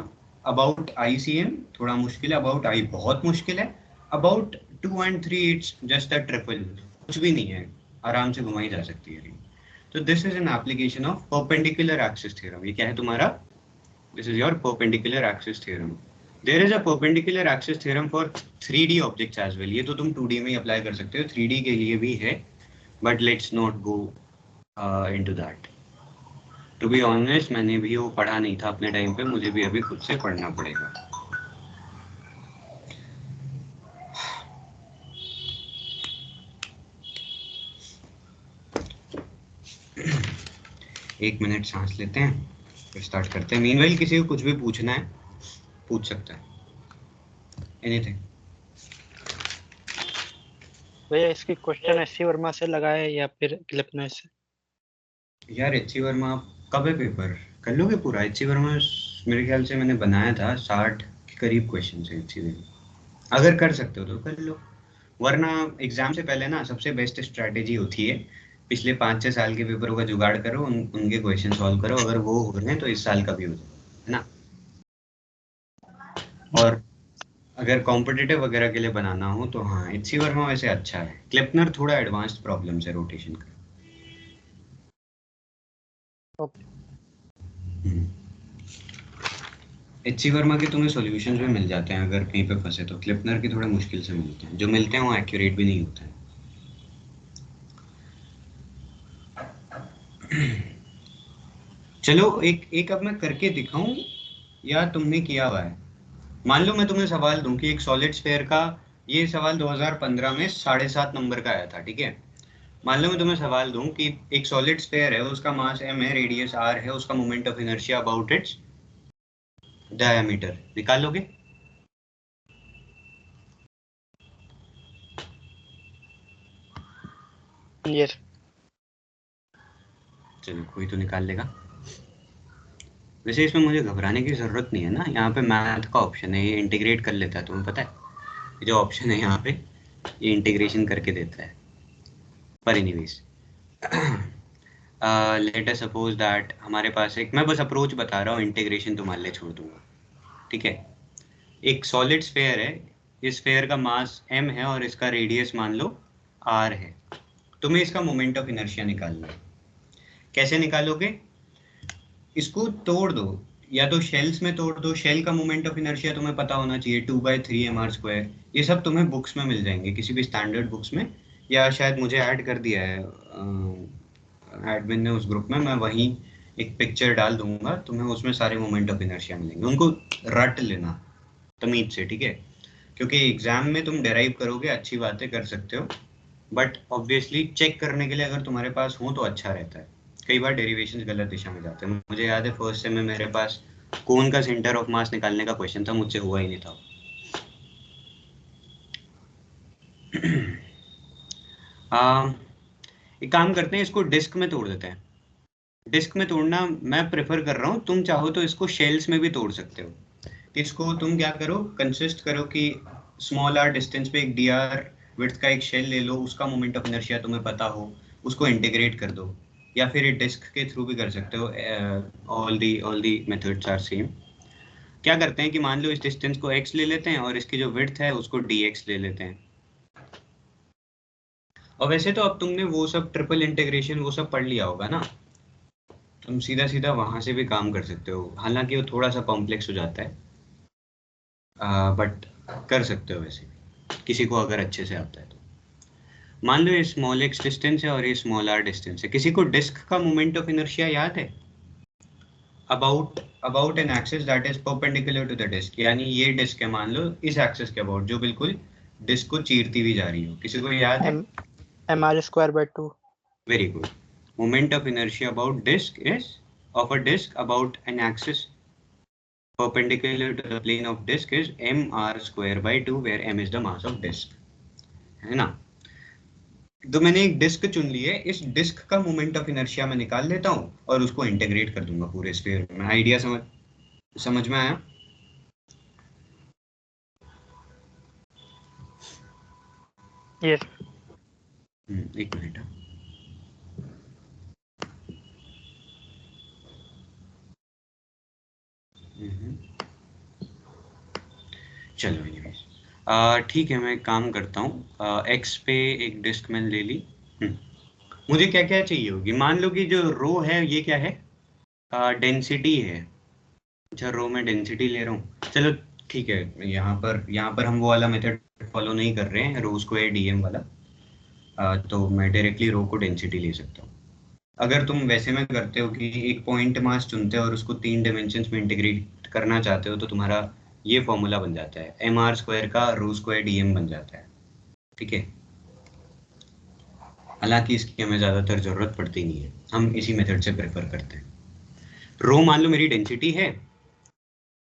अबाउट ICM थोड़ा मुश्किल है, अबाउट I बहुत मुश्किल है, about 2 and 3 it's just a triple, कुछ भी नहीं है, आराम से घुमाई जा सकती है रिंग। तो this is an application of perpendicular axis theorem. ये क्या है तुम्हारा, this is your perpendicular axis theorem. There is a perpendicular axis theorem for 3D objects as well. ये तो तुम 2D में ही अप्लाई कर सकते हो, 3D के लिए भी है, but let's not go into that. To be honest मैंने भी वो पढ़ा नहीं था अपने टाइम पे, मुझे भी अभी खुद से पढ़ना पड़ेगा। एक मिनट सांस लेते हैं फिर स्टार्ट करते हैं। मीनवाइल किसी को कुछ भी पूछना है पूछ सकता है, एनीथिंग। भैया इसकी क्वेश्चन एससी वर्मा से लगा है या फिर क्लिपनेस से? यार एचसी वर्मा कब है पेपर? कर लोगे पूरा? एचसी वर्मा मेरे ख्याल से मैंने बनाया था 60 के करीब क्वेश्चन है एचसी वर्मा। अगर कर सकते हो तो कर लो, वरना एग्जाम से पहले ना सबसे बेस्ट स्ट्रैटेजी होती है पिछले 5-6 साल के पेपरों का जुगाड़ करो, उनके क्वेश्चन सॉल्व करो। अगर वो हो रहे हैं तो इस साल का भी हो जाए, है ना। और अगर कॉम्पिटिटिव वगैरह के लिए बनाना हो तो हाँ एचसी वर्मा वैसे अच्छा है। क्लिपनर थोड़ा एडवांस्ड प्रॉब्लम्स है रोटेशन का। ओके। एचसी वर्मा के तुम्हें सॉल्यूशंस भी मिल जाते हैं अगर कहीं पे फंसे तो। क्लिपनर के थोड़े मुश्किल से मिलते हैं, जो मिलते हैं वो एक्यूरेट भी नहीं होते हैं। चलो एक एक अब मैं करके दिखाऊं या तुमने किया हुआ है? मान लो मैं तुम्हें सवाल दूं कि एक सॉलिड स्फीयर का, ये सवाल 2015 में 7.5 नंबर का आया था, ठीक है। मान लो मैं तुम्हें सवाल दूं कि एक सॉलिड स्फीयर है, उसका मास m है, रेडियस r है, उसका moment of inertia about its diameter, निकाल लोगे? यस। चलो कोई तो निकाल लेगा। वैसे इसमें मुझे घबराने की जरूरत नहीं है ना, यहाँ पे मैथ का ऑप्शन है, ये इंटीग्रेट कर लेता है, तुम्हें पता है। ये जो ऑप्शन है यहाँ पे ये इंटीग्रेशन करके देता है। पर anyways let us suppose that हमारे पास एक, मैं बस अप्रोच बता रहा हूँ, इंटीग्रेशन तुम्हारे लिए छोड़ दूंगा, ठीक है। एक सॉलिड स्फीयर है, इस स्फीयर का मास m है और इसका रेडियस मान लो r है। तुम्हें इसका मोमेंट ऑफ इनर्शिया निकालना है। कैसे निकालोगे? इसको तोड़ दो, या तो शेल्स में तोड़ दो। शेल का मोमेंट ऑफ इनर्शिया तुम्हें पता होना चाहिए, 2/3 mr²। ये सब तुम्हें बुक्स में मिल जाएंगे, किसी भी स्टैंडर्ड बुक्स में, या शायद मुझे ऐड कर दिया है एडमिन ने उस ग्रुप में, मैं वहीं एक पिक्चर डाल दूंगा तुम्हें, उसमें सारे मोमेंट ऑफ इनर्शिया मिलेंगे। उनको रट लेना तमीज से, ठीक है। क्योंकि एग्जाम में तुम डेराइव करोगे, अच्छी बातें कर सकते हो, बट ऑब्वियसली चेक करने के लिए अगर तुम्हारे पास हो तो अच्छा रहता है। कई बार डेरिवेशन गलत दिशा में जाते हैं। मुझे याद है फर्स्ट सेम में मेरे पास कोन का सेंटर ऑफ मास निकालने का क्वेश्चन था, मुझसे हुआ ही नहीं था। एक काम करते हैं, इसको डिस्क में तोड़ देते हैं। डिस्क में तोड़ना मैं प्रेफर कर रहा हूँ, तुम चाहो तो इसको शेल्स में भी तोड़ सकते हो। इसको तुम क्या करो, कंसिस्ट करो कि स्मॉल आर डिस्टेंस पे एक डी आर विड्थ का एक शेल ले लो, उसका मोमेंट ऑफ इनर्शिया तुम्हें पता हो, उसको इंटीग्रेट कर दो, या फिर डिस्क के थ्रू भी कर सकते हो। All the methods are same. क्या करते हैं कि मान लो इस डिस्टेंस को x ले लेते हैं और इसकी जो विड्थ है उसको dx ले लेते हैं। और वैसे तो अब तुमने वो सब ट्रिपल इंटीग्रेशन वो सब पढ़ लिया होगा ना, तुम सीधा सीधा वहां से भी काम कर सकते हो। हालांकि वो थोड़ा सा कॉम्प्लेक्स हो जाता है, बट कर सकते हो वैसे भी, किसी को अगर अच्छे से आता है तो। मान लो ये स्मॉल x डिस्टेंस है और ये स्मॉल r डिस्टेंस है। किसी को डिस्क का मोमेंट ऑफ इनर्शिया याद है? About an axis that is perpendicular to the disc, यानी ये डिस्क है मान लो, इस एक्सिस के अबाउट, जो बिल्कुल डिस्क को चीरती हुई जा रही हो। किसी को याद है? mr²/2। Very good. Moment of inertia about disc is, of a disc about an axis perpendicular to the plane of disk is mr²/2, where m is the mass of disk, है ना। तो मैंने एक डिस्क चुन ली है, इस disc का moment of inertia मैं निकाल लेता हूँ और उसको इंटीग्रेट कर दूंगा पूरे स्फीयर में। आइडिया समझ में आया? यस। एक मिनट। चलो एनीवेज ठीक है, मैं एक काम करता हूँ, एक्स पे एक डिस्क मैंने ले ली। मुझे क्या क्या चाहिए होगी? मान लो कि जो रो है ये क्या है? डेंसिटी है। अच्छा रो में डेंसिटी ले रहा हूँ, चलो ठीक है, यहाँ पर हम वो वाला मेथड फॉलो नहीं कर रहे हैं, रो स्क्वायर डीएम वाला। तो मैं डायरेक्टली रो को डेंसिटी ले सकता हूँ। अगर तुम वैसे में करते हो कि एक पॉइंट मास चुनते हो और उसको 3 डायमेंशंस में इंटीग्रेट करना चाहते हो, तो तुम्हारा ये फॉर्मूला बन जाता है, mr² का रो स्क्वायर डीएम बन जाता है। ठीक है, हालांकि इसकी हमें ज़्यादातर ज़रूरत पड़ती नहीं है, हम इसी मेथड से प्रेफर करते हैं। रो मान लो मेरी डेंसिटी है,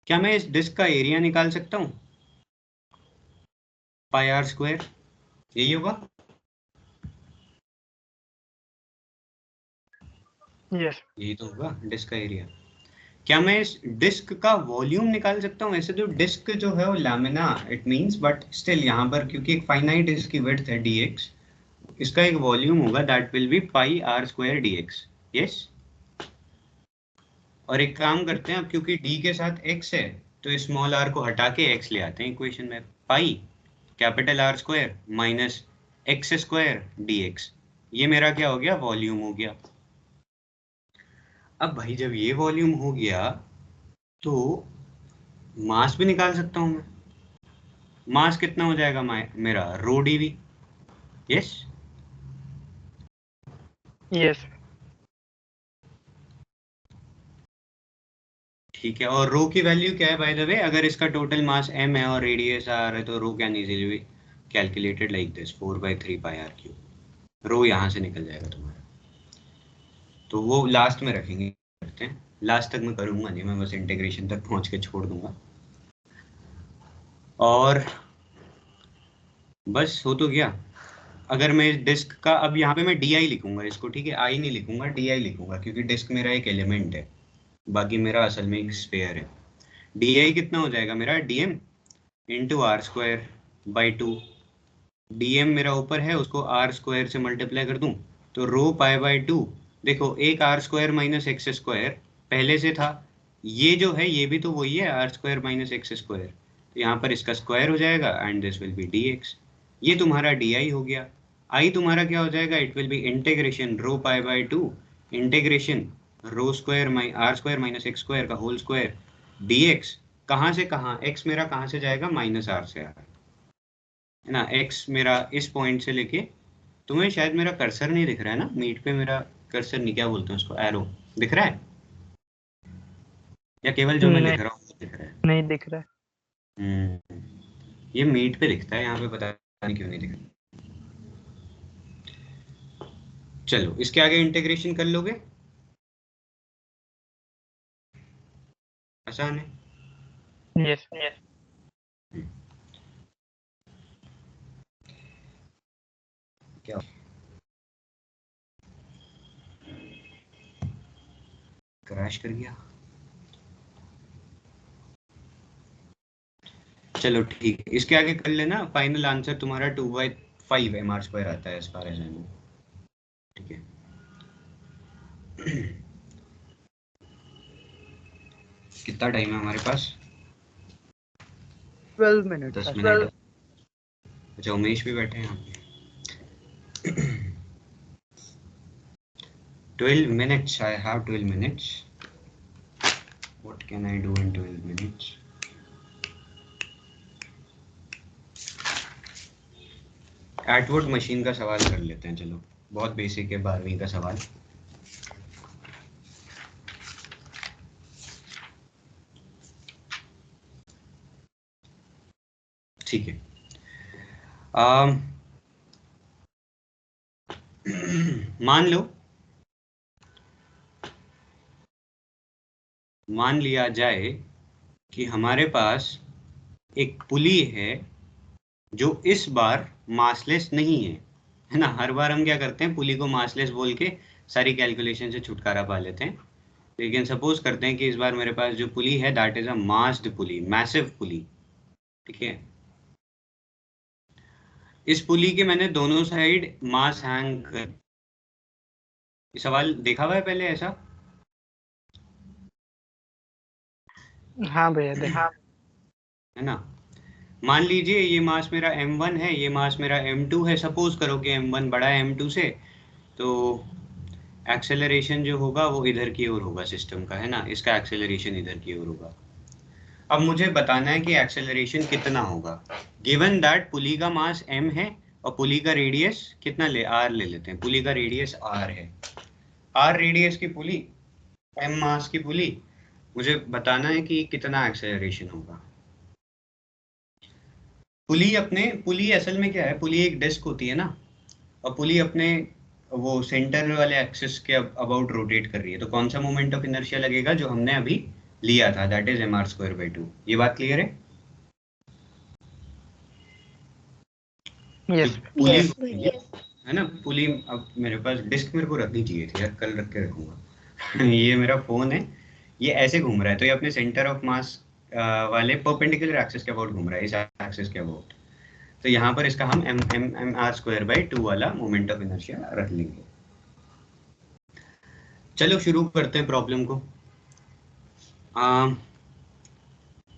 क्या मैं इस डिस्क का एरिया निकाल सकता हूँ? पाई आर स्क्वायर, यही होगा। यस यही तो होगा डिस्क का एरिया। क्या मैं इस डिस्क का वॉल्यूम निकाल सकता हूँ? ऐसे तो डिस्क जो है वो lamina it means, but still यहाँ पर क्योंकि एक फाइनाइट इसकी विड्थ है dx, इसका एक वॉल्यूम होगा that will be pi R square dx। Yes, और एक काम करते हैं अब, क्योंकि d के साथ x है तो स्मॉल r को हटा के x ले आते हैं इक्वेशन में। Pi capital R square minus X square dx, ये मेरा क्या हो गया? वॉल्यूम हो गया। अब भाई जब ये वॉल्यूम हो गया तो मास भी निकाल सकता हूं मैं। मास कितना हो जाएगा मेरा? रो डीवी। यस, यस ठीक है। और रो की वैल्यू क्या है बाय द वे? अगर इसका टोटल मास m है और रेडियस r है तो rho can easily calculated like this 4/3 pi r cube. Rho यहाँ से निकल जाएगा तुम्हारा, तो वो लास्ट में रखेंगे, करते हैं लास्ट तक मैं करूंगा नहीं, मैं बस इंटीग्रेशन तक पहुंच के छोड़ दूंगा। और बस हो तो गया। अगर मैं इस डिस्क का, अब यहाँ पे मैं डी आई लिखूंगा इसको, ठीक है, आई नहीं लिखूंगा, डी आई लिखूंगा, क्योंकि डिस्क मेरा एक एलिमेंट है, बाकी मेरा असल में एक स्फीयर है। डी आई कितना हो जाएगा मेरा? D M into R square by 2। D M मेरा ऊपर है, उसको आर स्क्वायर से मल्टीप्लाई कर दूं तो रो पाई बाई 2। देखो, एक R square minus X square पहले से था, ये जो है ये भी तो वही है, R square minus X square, तो यहाँ पर इसका स्क्वायर हो जाएगा and this will be D X. ये तुम्हारा डी आई हो गया। आई तुम्हारा क्या हो जाएगा? It will be integration rho pi by 2 integration rho square R square minus X square का होल स्क्वायर डी एक्स। कहाँ से कहाँ? एक्स मेरा कहाँ से जाएगा? माइनस आर से आर, है ना। एक्स मेरा इस पॉइंट से लेके, तुम्हें शायद मेरा कर्सर नहीं दिख रहा है ना मीट पे, मेरा कर्सर नहीं, क्या बोलते हैं उसको, एरो दिख रहा है या केवल जो मैं लिख रहा हूँ वो दिख रहा है? नहीं दिख रहा है। ये मीट पे दिखता है, यहाँ पे पता नहीं क्यों नहीं दिख रहा। चलो इसके आगे इंटीग्रेशन कर लोगे, आसान है। यस क्या क्रैश कर गया? चलो ठीक है, इसके आगे कर लेना। फाइनल आंसर तुम्हारा 2/5 mr स्क्वायर आता है as far as I know. ठीक है, कितना टाइम है हमारे पास? 12 मिनट 10 मिनट। अच्छा, उमेश भी बैठे हैं यहाँ पे। 12 minutes, I have 12 minutes. What can I do in 12 minutes? Atwood machine का सवाल कर लेते हैं, चलो, बहुत बेसिक है, 12वीं का सवाल। ठीक है, मान लिया जाए कि हमारे पास एक पुली है जो इस बार मासलेस नहीं है ना। हर बार हम क्या करते हैं, पुली को मासलेस बोल के सारी कैलकुलेशन से छुटकारा पा लेते हैं। लेकिन सपोज करते हैं कि इस बार मेरे पास जो पुली है that is a massed pulley, massive pulley. ठीक है, इस पुली के मैंने दोनों साइड मास हैंग कर, सवाल देखा हुआ है पहले ऐसा? हाँ भैया देखा है ना। मान लीजिए ये मास मेरा m1 है, ये मास मेरा m2 है। सपोज करो कि m1 बड़ा है m2 से, तो एक्सेलरेशन जो होगा वो इधर की ओर होगा सिस्टम का, है ना। इसका एक्सेलरेशन इधर की ओर होगा। अब मुझे बताना है कि एक्सेलरेशन कितना होगा। गिवन दैट पुली का मास m है और पुली का रेडियस कितना r ले लेते हैं। पुली का रेडियस r है, r रेडियस की पुली, m मास की पुली, मुझे बताना है कि कितना एक्सेलरेशन होगा। पुली असल में क्या है, पुली एक डिस्क होती है ना, और पुली अपने वो सेंटर वाले एक्सिस के अबाउट रोटेट कर रही है, तो कौन सा मोमेंट ऑफ इनर्शिया लगेगा जो हमने अभी लिया था, दैट इज mr²/2। ये बात क्लियर है? यस पुली yes. है ना, पुली। अब मेरे पास डिस्क मेरे को रखनी चाहिए थी यार, कल रख के रखूंगा। ये मेरा फोन है, ये ऐसे घूम रहा है, तो ये अपने सेंटर ऑफ मास वाले परपेंडिकुलर एक्सिस के अबाउट घूम रहा है, इस एक्सिस के अबाउट। तो यहाँ पर इसका हम mr²/2 वाला मोमेंट ऑफ इनर्शिया रख लेंगे। चलो शुरू करते हैं प्रॉब्लम को।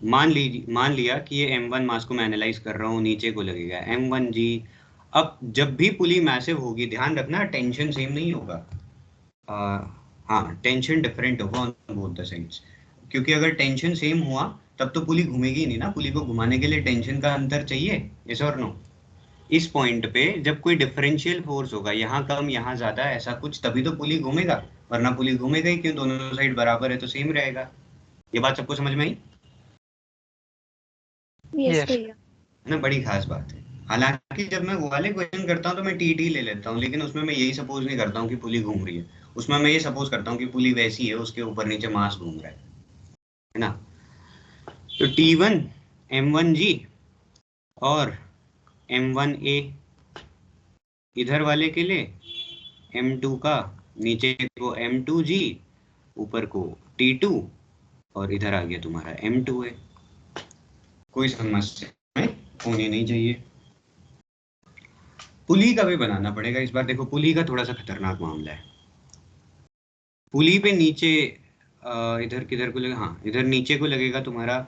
मान लिया कि ये m1 मास को मैं एनालाइज कर रहा हूँ, नीचे को लगेगा m1g। अब जब भी पुली मैसिव होगी, ध्यान रखना टेंशन सेम नहीं होगा, हाँ टेंशन डिफरेंट होगा ऑन बोथ द साइड्स, क्योंकि अगर टेंशन सेम हुआ तब तो पुली घूमेगी नहीं ना, पुली को घुमाने के लिए टेंशन का अंतर चाहिए, यस और नो। इस पॉइंट पे जब कोई डिफरेंशियल फोर्स होगा, यहाँ कम यहाँ ज्यादा ऐसा कुछ, तभी तो पुली घूमेगा, वरना पुली घूमेगा ही क्यों, दोनों साइड बराबर है तो सेम रहेगा। ये बात सबको समझ में आई? Yes, यस भैया। है ना, बड़ी खास बात है। हालांकि जब मैं वो वाले क्वेश्चन करता हूँ तो मैं टी ले लेता हूँ, लेकिन उसमें मैं यही सपोज नहीं करता हूँ कि पुली घूम रही है, उसमें मैं ये सपोज करता हूँ कि पुली वैसी है, उसके ऊपर नीचे मास घूम रहा है ना। तो T1 m1g और m1a इधर वाले के लिए, m2 का नीचे को m2g, ऊपर को T2, और इधर आ गया तुम्हारा m2a। कोई समस्या होनी नहीं चाहिए। पुली का भी बनाना पड़ेगा इस बार। देखो पुली का थोड़ा सा खतरनाक मामला है। पुली पे नीचे इधर किधर को लगेगा, हाँ इधर नीचे को लगेगा तुम्हारा,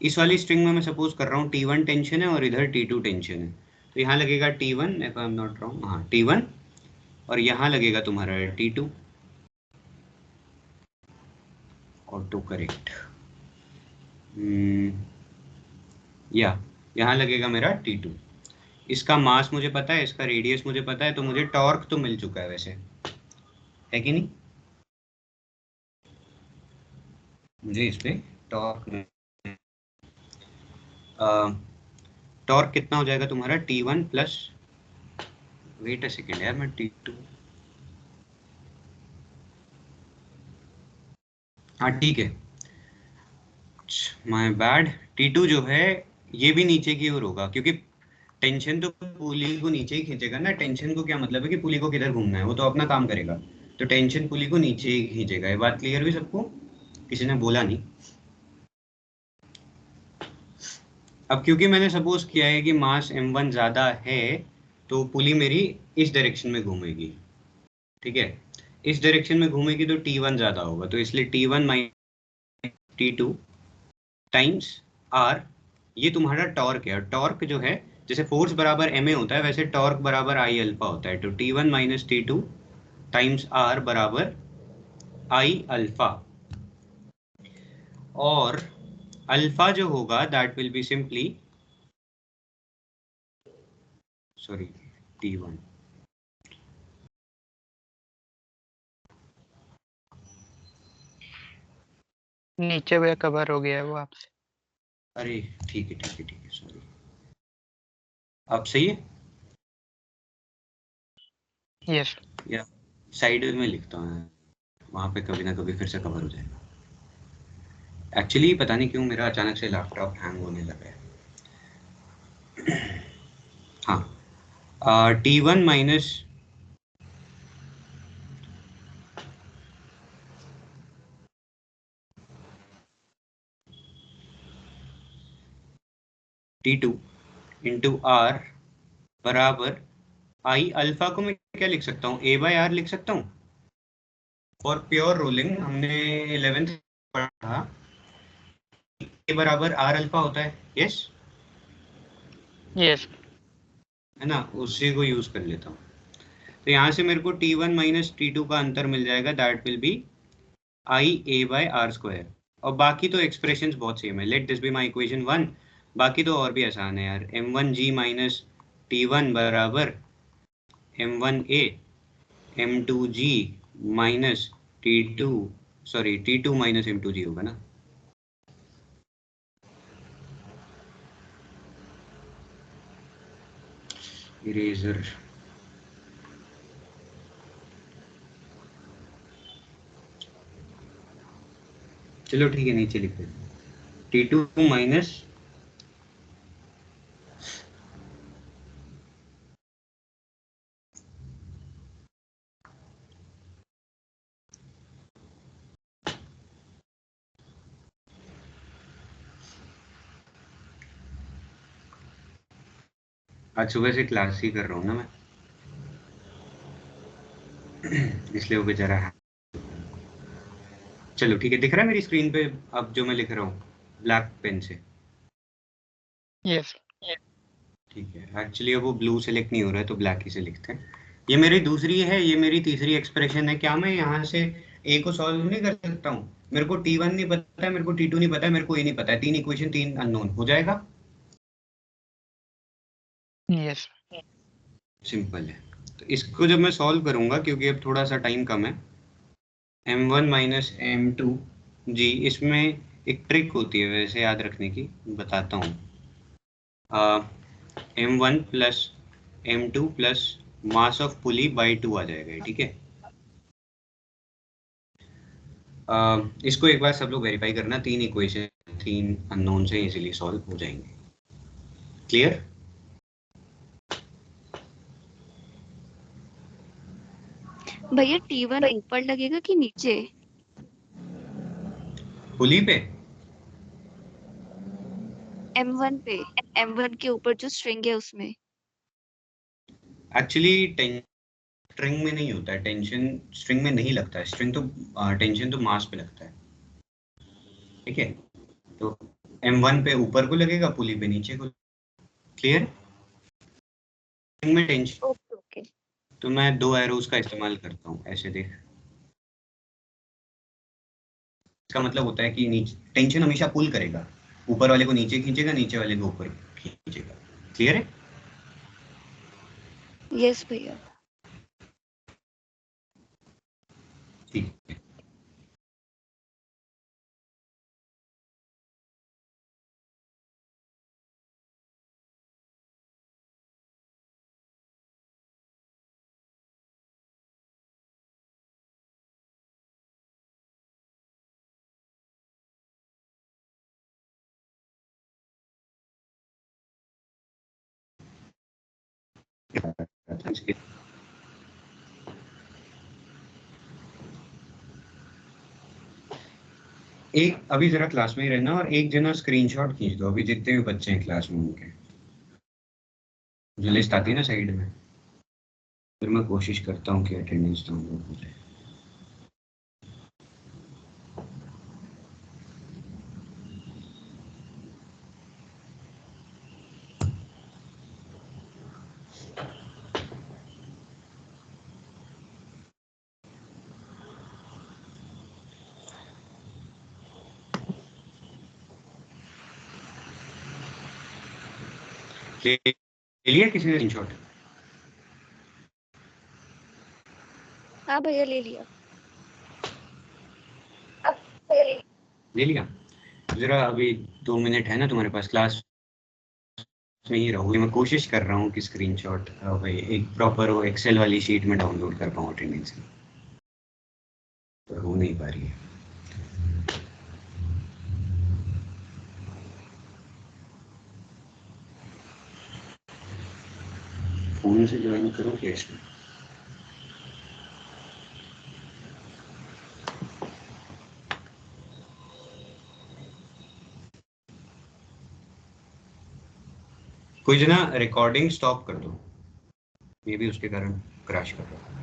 इस वाली स्ट्रिंग में मैं सपोज कर रहा हूँ T1 टेंशन है और इधर T2 टेंशन है, तो यहाँ लगेगा T1 if I am not wrong, हाँ T1, और यहाँ लगेगा तुम्हारा T2। ऑटो करेक्ट, या यहाँ लगेगा मेरा T2। इसका मास मुझे पता है, इसका रेडियस मुझे पता है, तो मुझे टॉर्क तो मिल चुका है वैसे, है कि नहीं? मुझे इस पे टॉर्क टॉर्क कितना हो जाएगा तुम्हारा T1 plus, wait a second यार, मैं T2, हाँ ठीक है, माय बैड, T2 जो है ये भी नीचे की ओर होगा, क्योंकि टेंशन तो पुली को नीचे ही खींचेगा ना। टेंशन को क्या मतलब है कि पुली को किधर घूमना है, वो तो अपना काम करेगा, तो टेंशन पुली को नीचे ही खींचेगा। ये बात क्लियर हुई सबको? किसी ने बोला नहीं? अब क्योंकि मैंने सपोज किया है कि मास m1 ज्यादा है, तो पुली मेरी इस डायरेक्शन में घूमेगी, ठीक है, इस डायरेक्शन में घूमेगी तो T1 ज्यादा होगा, तो इसलिए T1 minus T2 times R, ये तुम्हारा टॉर्क है। और टॉर्क जो है, जैसे फोर्स बराबर ma होता है, वैसे टॉर्क बराबर I अल्फा होता है, तो T1 minus T2 times R बराबर I अल्फा, और अल्फा जो होगा that will be simply, sorry T1, नीचे हुए कवर हो गया है वो आपसे। अरे ठीक है ठीक है ठीक है, सॉरी। अब सही है? यस या साइड में लिखता हूँ, वहां पे कभी ना कभी फिर से कवर हो जाएगा। एक्चुअली पता नहीं क्यों मेरा अचानक से लैपटॉप हैंग होने लगा है। हाँ, T1 minus T2 into R बराबर I अल्फा को मैं क्या लिख सकता हूँ, A/R लिख सकता हूँ। फॉर प्योर रोलिंग हमने 11th पढ़ा, A बराबर R अल्फा होता है, यस यस है ना, उसी को यूज कर लेता हूँ। तो यहाँ से मेरे को T1 माइनस T2 का अंतर मिल जाएगा, that will B I A/R square. और बाकी तो एक्सप्रेशंस बहुत सेम है। Let this be my equation 1। बाकी तो और भी आसान है यार। m1g माइनस t1 बराबर m1a m2g minus t2 sorry t2 minus m2g होगा ना। इरेजर चलो ठीक है, नीचे लिख देते t2 माइनस आज सुबह से क्लास ही कर रहा हूँ ना मैं, इसलिए वो बेचारा है। चलो ठीक है, दिख रहा है मेरी स्क्रीन पे अब जो मैं लिख रहा हूँ ब्लैक पेन से? यस। ठीक है, एक्चुअली अब वो ब्लू सेलेक्ट नहीं हो रहा है तो ब्लैक ही से लिखते हैं। ये मेरी दूसरी है, ये मेरी तीसरी एक्सप्रेशन है। क्या मैं यहाँ से ए को सॉल्व नहीं कर सकता हूँ? मेरे को t1 नहीं पता है, मेरे को t2 नहीं पता है, मेरे को ए नहीं पता है। 3 इक्वेशन 3 अननोन हो जाएगा। यस। सिंपल है। तो इसको जब मैं सॉल्व करूंगा, क्योंकि अब थोड़ा सा टाइम कम है, m1 माइनस m2 जी, इसमें एक ट्रिक होती है वैसे याद रखने की, बताता हूँ। m1 plus m2 plus mass of pulley by 2 आ जाएगा ये, ठीक है। इसको एक बार सब लोग वेरीफाई करना। 3 इक्वेशन 3 अननोन से इजीली सॉल्व हो जाएंगे। क्लियर? भैया T1 ऊपर लगेगा कि नीचे? पुली पे M1 पे, M1 के ऊपर जो स्ट्रिंग है उसमें। एक्चुअली स्ट्रिंग में नहीं होता है, टेंशन स्ट्रिंग में नहीं लगता है। स्ट्रिंग तो टेंशन तो मास पे लगता है, ठीक है। तो m1 पे ऊपर को लगेगा, पुली पे नीचे को। क्लियर? स्ट्रिंग में टेंशन, ओके ओके। तो मैं 2 एरोज का इस्तेमाल करता हूँ, ऐसे देख। इसका मतलब होता है कि नीचे टेंशन हमेशा पुल करेगा, ऊपर वाले को नीचे खींचेगा, नीचे वाले को ऊपर खींचेगा। क्लियर है? यस भैया। ठीक है। एक अभी जरा क्लास में ही रहना, और एक जना स्क्रीनशॉट खींच दो अभी, जितने भी बच्चे हैं क्लास में उनके, जो लिस्ट आती है ना साइड में। फिर मैं कोशिश करता हूँ कि अटेंडेंस डाउनलोड हो जाए। ले लिया किसी ने स्क्रीनशॉट? हाँ भैया ले लिया। ले लिया? जरा अभी 2 मिनट है ना तुम्हारे पास, क्लास में ही रहोगे। मैं कोशिश कर रहा हूँ कि स्क्रीनशॉट भाई एक प्रॉपर वो एक्सेल वाली शीट में डाउनलोड कर पाऊँ अटेंडेंस की, पर हो नहीं पा रही है। फोन से ज्वाइन करो क्या इसमें? कोई जना रिकॉर्डिंग स्टॉप कर दो, मे भी उसके कारण क्रैश कर रहा है।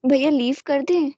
भैया लीव कर दें?